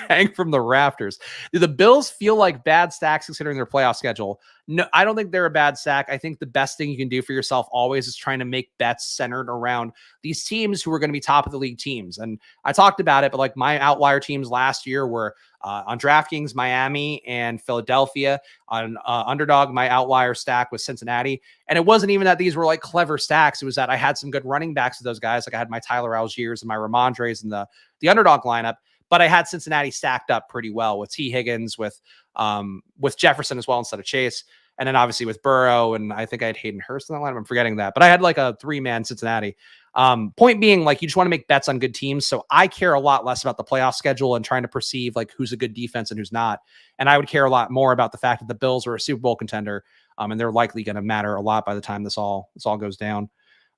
[SPEAKER 1] hang from the rafters. Do the Bills feel like bad stacks considering their playoff schedule? No, I don't think they're a bad stack. I think the best thing you can do for yourself always is trying to make bets centered around these teams who are going to be top of the league teams. And I talked about it, but like my outlier teams last year were on DraftKings, Miami and Philadelphia. On Underdog, my outlier stack was Cincinnati. And it wasn't even that these were like clever stacks. It was that I had some good running backs of those guys. Like I had my Tyler Algiers and my Rhamondres in the Underdog lineup. But I had Cincinnati stacked up pretty well with T. Higgins, with Jefferson as well instead of Chase. And then obviously with Burrow, and I think I had Hayden Hurst in that lineup. I'm forgetting that. But I had like a 3-man Cincinnati. Point being, like, you just want to make bets on good teams. So I care a lot less about the playoff schedule and trying to perceive like who's a good defense and who's not. And I would care a lot more about the fact that the Bills are a Super Bowl contender. And they're likely going to matter a lot by the time this all goes down.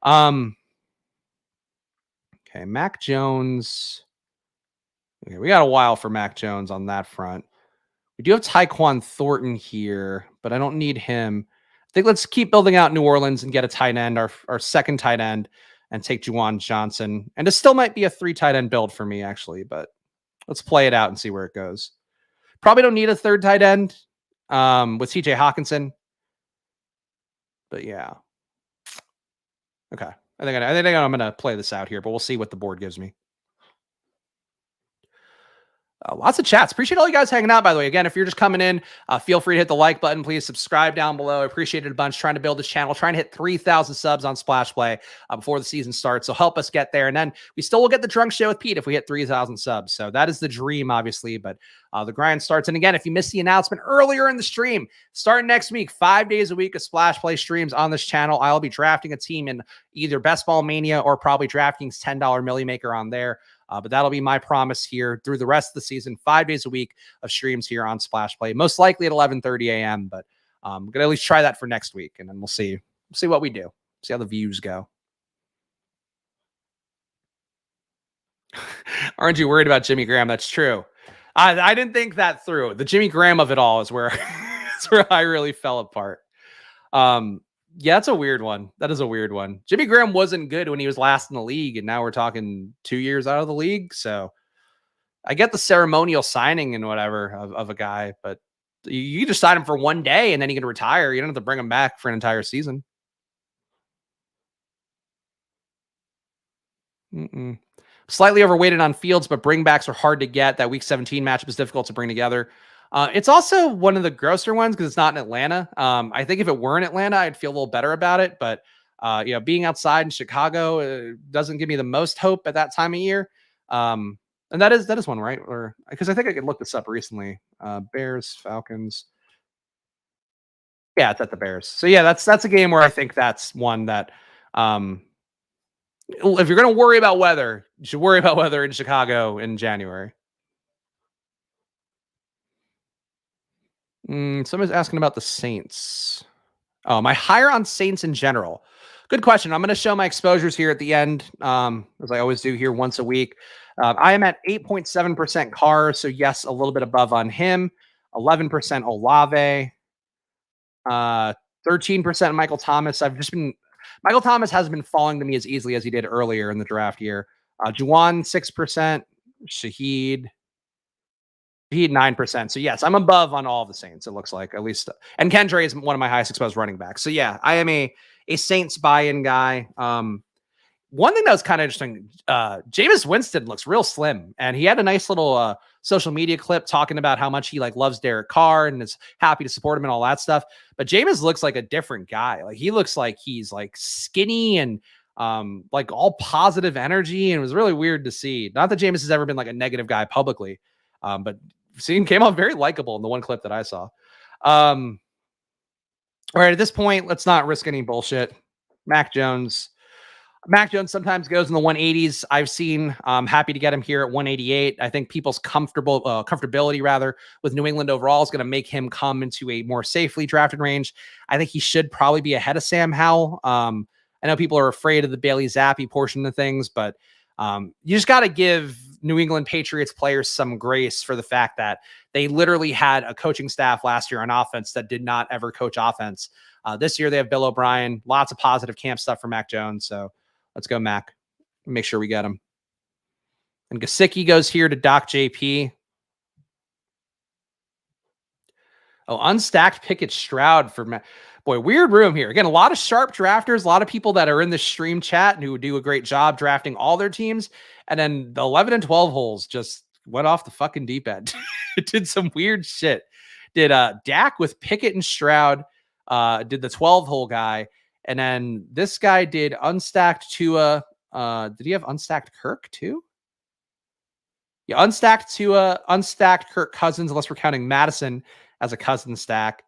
[SPEAKER 1] Okay, Mac Jones. Okay, we got a while for Mac Jones on that front. We do have Tyquan Thornton here, but I don't need him. I think let's keep building out New Orleans and get a tight end, our second tight end, and take Juwan Johnson. And it still might be a 3 tight end build for me, actually, but let's play it out and see where it goes. Probably don't need a 3rd tight end with TJ Hawkinson. But yeah. Okay. I think I'm going to play this out here, but we'll see what the board gives me. Lots of chats. Appreciate all you guys hanging out, by the way. Again, if you're just coming in, feel free to hit the like button. Please subscribe down below. I appreciate it a bunch. Trying to build this channel, trying to hit 3,000 subs on Splash Play before the season starts. So help us get there. And then we still will get the Drunk Show with Pete if we hit 3,000 subs. So that is the dream, obviously. But the grind starts. And again, if you missed the announcement earlier in the stream, starting next week, 5 days a week of Splash Play streams on this channel. I'll be drafting a team in either Best Ball Mania or probably DraftKings $10 Millie Maker on there. But that'll be my promise here through the rest of the season. 5 days a week of streams here on Splash Play, most likely at 11:30 a.m. But I'm going to at least try that for next week, and then we'll see what we do. See how the views go. Aren't you worried about Jimmy Graham? That's true. I didn't think that through. The Jimmy Graham of it all is where it's where I really fell apart. Yeah, that's a weird one. That is a weird one. Jimmy Graham wasn't good when he was last in the league, and now we're talking 2 years out of the league. So I get the ceremonial signing and whatever of a guy, but you just sign him for 1 day and then he can retire. You don't have to bring him back for an entire season. Mm-mm. Slightly overweighted on Fields, but bringbacks are hard to get. That Week 17 matchup is difficult to bring together. It's also one of the grosser ones because it's not in Atlanta. I think if it were in Atlanta, I'd feel a little better about it. But being outside in Chicago doesn't give me the most hope at that time of year. And that is one, right? Or because I think I could look this up recently. Bears, Falcons. Yeah, it's at the Bears. So yeah, that's a game where I think that's one that um, if you're going to worry about weather, you should worry about weather in Chicago in January. Somebody's asking about the Saints. Oh, my higher on Saints in general. Good question. I'm going to show my exposures here at the end, as I always do here once a week. I am at 8.7% Carr, so yes, a little bit above on him. 11% Olave. 13% Michael Thomas. Michael Thomas hasn't been falling to me as easily as he did earlier in the draft year. Juwan 6%, Shaheed 9%. So yes, I'm above on all the Saints. It looks like at least, and Kendra is one of my highest exposed running backs. So yeah, I am a Saints buy-in guy. One thing that was kind of interesting, Jameis Winston looks real slim, and he had a nice little social media clip talking about how much he loves Derek Carr and is happy to support him and all that stuff. But Jameis looks like a different guy. Like he looks like he's skinny and all positive energy, and it was really weird to see. Not that Jameis has ever been a negative guy publicly, but seeing came out very likable in the one clip that I saw. All right, at this point, let's not risk any bullshit. Mac Jones sometimes goes in the 180s. I've seen. Happy to get him here at 188. I think people's comfortability rather with New England overall is going to make him come into a more safely drafted range. I think he should probably be ahead of Sam Howell. I know people are afraid of the Bailey Zappi portion of things, but you just got to give New England Patriots players some grace for the fact that they literally had a coaching staff last year on offense that did not ever coach offense. This year they have Bill O'Brien, lots of positive camp stuff for Mac Jones. So let's go, Mac. Make sure we get him. And Gesicki goes here to Doc JP. Oh, unstacked Pickett Stroud for Mac. Boy, weird room here. Again, a lot of sharp drafters, a lot of people that are in the stream chat and who do a great job drafting all their teams. And then the 11 and 12 holes just went off the fucking deep end. It did some weird shit. Did Dak with Pickett and Stroud, did the 12 hole guy. And then this guy did unstacked Tua. Did he have unstacked Kirk too? Yeah, unstacked Tua, unstacked Kirk Cousins, unless we're counting Madison as a cousin stack.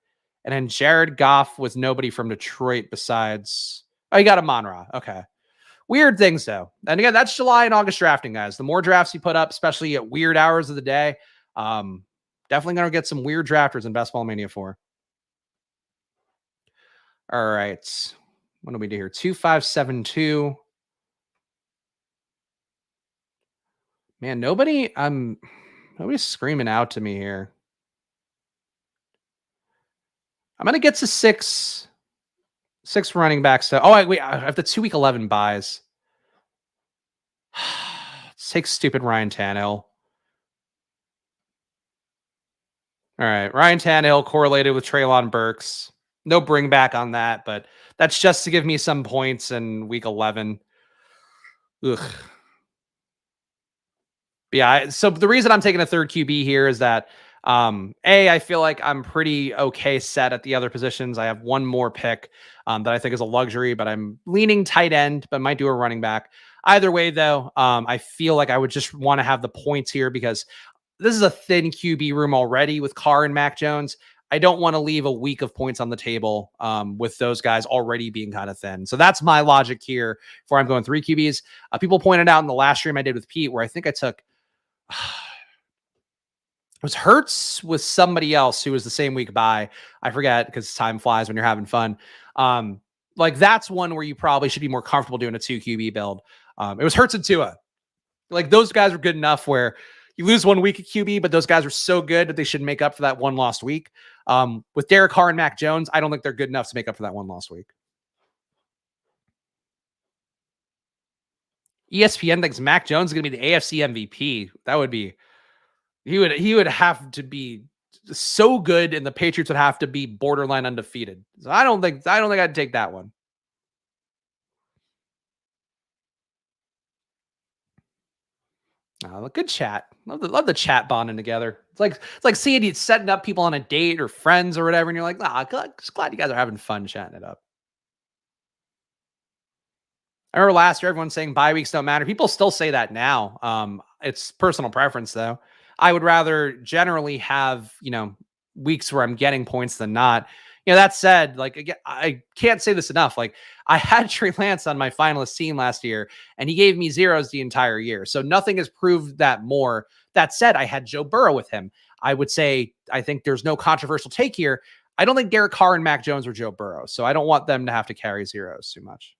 [SPEAKER 1] And then Jared Goff with nobody from Detroit besides. Oh, you got a Monra. Okay. Weird things, though. And again, that's July and August drafting, guys. The more drafts you put up, especially at weird hours of the day, definitely going to get some weird drafters in Ball Mania 4. All right. What do we do here? 2572. Man, nobody's screaming out to me here. I'm going to get to six running backs. Wait, I have the 2 week 11 buys. Let's take stupid Ryan Tannehill. All right. Ryan Tannehill correlated with Treylon Burks. No bring back on that, but that's just to give me some points in week 11. Ugh. Yeah. So the reason I'm taking a third QB here is that I feel like I'm pretty okay set at the other positions. I have one more pick that I think is a luxury, but I'm leaning tight end, but might do a running back. Either way, though, I feel like I would just want to have the points here because this is a thin QB room already with Carr and Mac Jones. I don't want to leave a week of points on the table with those guys already being kind of thin. So that's my logic here for I'm going 3 QBs. People pointed out in the last stream I did with Pete where I think I took it was Hurts with somebody else who was the same week by. I forget because time flies when you're having fun. That's one where you probably should be more comfortable doing a 2 QB build. It was Hurts and Tua. Those guys were good enough where you lose 1 week at QB, but those guys are so good that they should make up for that one lost week. With Derek Carr and Mac Jones, I don't think they're good enough to make up for that one lost week. ESPN thinks Mac Jones is going to be the AFC MVP. That would be He would have to be so good, and the Patriots would have to be borderline undefeated. So I don't think I'd take that one. Oh, good chat. Love the chat bonding together. It's like seeing you setting up people on a date or friends or whatever, and you're like, just glad you guys are having fun chatting it up. I remember last year everyone saying bye weeks don't matter. People still say that now. It's personal preference though. I would rather generally have, weeks where I'm getting points than not. That said, like again, I can't say this enough. Like I had Trey Lance on my finalist team last year, and he gave me zeros the entire year. So nothing has proved that more. That said, I had Joe Burrow with him. I would say I think there's no controversial take here. I don't think Derek Carr and Mac Jones were Joe Burrow, so I don't want them to have to carry zeros too much.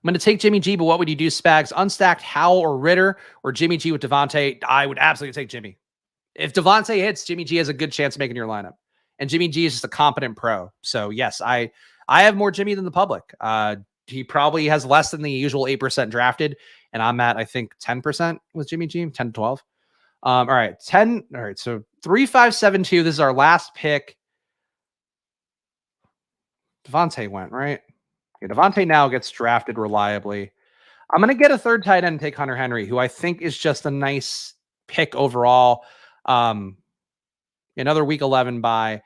[SPEAKER 1] I'm going to take Jimmy G, but what would you do, Spags? Unstacked Howell or Ritter or Jimmy G with Devontae? I would absolutely take Jimmy. If Devontae hits, Jimmy G has a good chance of making your lineup. And Jimmy G is just a competent pro. So, yes, I have more Jimmy than the public. He probably has less than the usual 8% drafted. And I'm at, I think, 10% with Jimmy G, 10 to 12. All right, 10. All right, so 3572. This is our last pick. Devontae went, right? Yeah, Devontae now gets drafted reliably. I'm going to get a third tight end and take Hunter Henry, who I think is just a nice pick overall. Um, Another week 11 bye.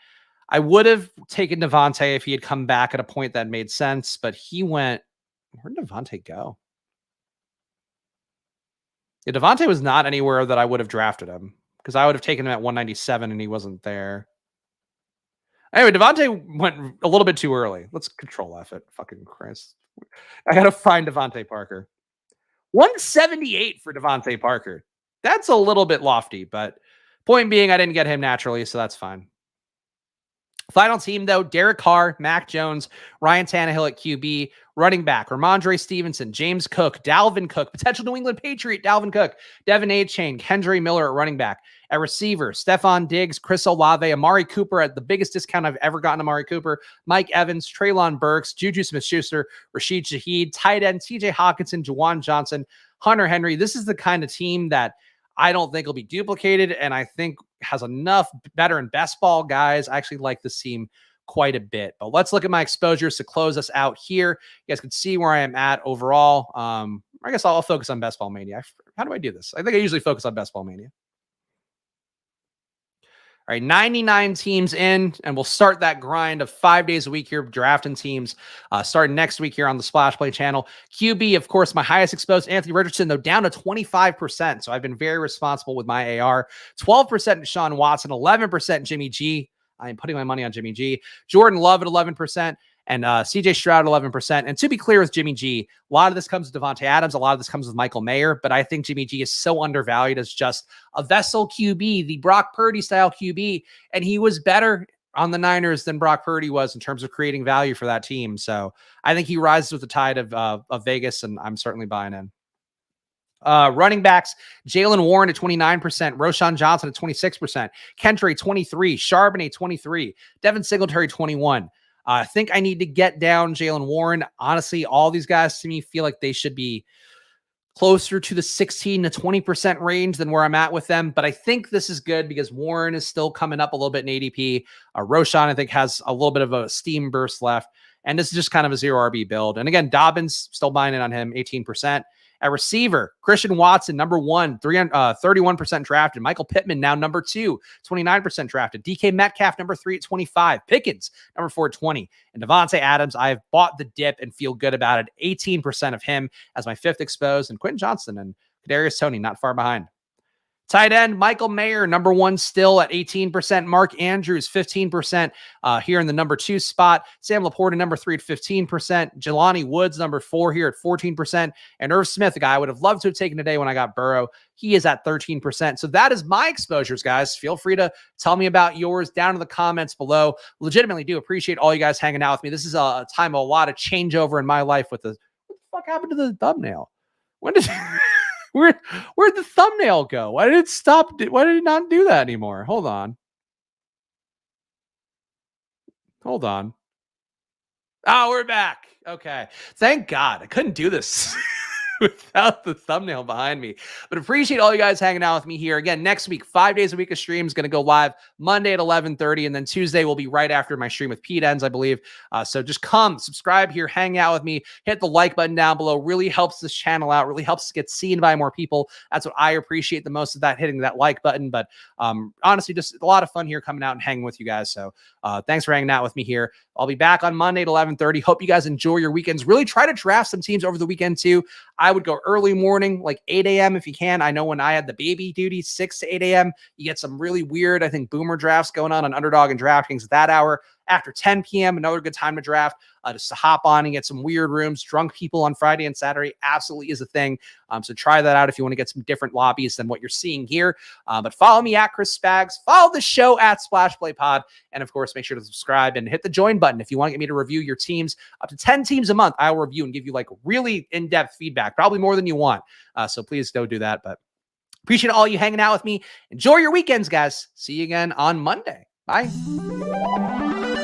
[SPEAKER 1] I would have taken Devontae if he had come back at a point that made sense, but he went. Where did Devontae go? Yeah, Devontae was not anywhere that I would have drafted him because I would have taken him at 197 and he wasn't there. Anyway, Devontae went a little bit too early. Let's control F it. Fucking Christ. I got to find Devontae Parker. 178 for Devontae Parker. That's a little bit lofty, but point being, I didn't get him naturally, so that's fine. Final team, though, Derek Carr, Mac Jones, Ryan Tannehill at QB, running back, Rhamondre Stevenson, James Cook, Dalvin Cook, potential New England Patriot, Dalvin Cook, Devin Achane, Kendry Miller at running back, at receiver, Stephon Diggs, Chris Olave, Amari Cooper at the biggest discount I've ever gotten Amari Cooper, Mike Evans, Treylon Burks, Juju Smith-Schuster, Rashid Shaheed, tight end, TJ Hawkinson, Juwan Johnson, Hunter Henry. This is the kind of team that I don't think will be duplicated, and I think has enough better and best ball guys. I actually like this team quite a bit. But let's look at my exposures to close us out here. You guys can see where I am at overall. I guess I'll focus on Best Ball Mania. How do I do this? I think I usually focus on Best Ball Mania. All right, 99 teams in, and we'll start that grind of 5 days a week here, drafting teams, starting next week here on the Splash Play channel. QB, of course, my highest exposed, Anthony Richardson, though, down to 25%. So I've been very responsible with my AR. 12% Deshaun Watson, 11% Jimmy G. I am putting my money on Jimmy G. Jordan Love at 11%. And CJ Stroud, 11%. And to be clear with Jimmy G, a lot of this comes with Devontae Adams. A lot of this comes with Michael Mayer. But I think Jimmy G is so undervalued as just a vessel QB, the Brock Purdy style QB. And he was better on the Niners than Brock Purdy was in terms of creating value for that team. So I think he rises with the tide of Vegas, and I'm certainly buying in. Running backs, Jalen Warren at 29%, Roschon Johnson at 26%, Kentrey 23%, Charbonnet 23%, Devin Singletary 21%. I think I need to get down Jalen Warren. Honestly, all these guys to me feel like they should be closer to the 16 to 20% range than where I'm at with them. But I think this is good because Warren is still coming up a little bit in ADP. Roschon, I think, has a little bit of a steam burst left. And this is just kind of a zero RB build. And again, Dobbins, still buying in on him, 18%. At receiver, Christian Watson, number 1, 31% drafted. Michael Pittman, now number 2, 29% drafted. DK Metcalf, number 3 at 25. Pickens, number 4 at 20. And Devontae Adams, I have bought the dip and feel good about it. 18% of him as my 5th exposed. And Quentin Johnston and Kadarius Toney, not far behind. Tight end, Michael Mayer, number 1 still at 18%. Mark Andrews, 15% here in the number 2 spot. Sam Laporta, number 3 at 15%. Jelani Woods, number 4 here at 14%. And Irv Smith, a guy I would have loved to have taken today when I got Burrow, he is at 13%. So that is my exposures, guys. Feel free to tell me about yours down in the comments below. Legitimately do appreciate all you guys hanging out with me. This is a time of a lot of changeover in my life with what the fuck happened to the thumbnail? When did... Where'd the thumbnail go? Why did it stop? Why did it not do that anymore? Hold on. Oh, we're back. Okay. Thank God. I couldn't do this. without the thumbnail behind me. But appreciate all you guys hanging out with me here. Again, next week, 5 days a week of streams, going to go live Monday at 11:30, and then Tuesday will be right after my stream with Pete ends, I believe. So just come, subscribe here, hang out with me, hit the like button down below. Really helps this channel out, really helps us get seen by more people. That's what I appreciate the most of that, hitting that like button. But honestly, just a lot of fun here coming out and hanging with you guys. So thanks for hanging out with me here. I'll be back on Monday at 11:30. Hope you guys enjoy your weekends. Really try to draft some teams over the weekend too. I would go early morning, like 8 a.m. if you can. I know when I had the baby duty, 6 to 8 a.m., you get some really weird, I think, boomer drafts going on Underdog and DraftKings at that hour. After 10 p.m., another good time to draft, just to hop on and get some weird rooms. Drunk people on Friday and Saturday absolutely is a thing. So try that out if you want to get some different lobbies than what you're seeing here. But follow me at Chris Spags. Follow the show at Splash Play Pod. And of course, make sure to subscribe and hit the join button if you want to get me to review your teams. Up to 10 teams a month, I will review and give you like really in-depth feedback, probably more than you want. So please don't do that. But appreciate all you hanging out with me. Enjoy your weekends, guys. See you again on Monday. Bye.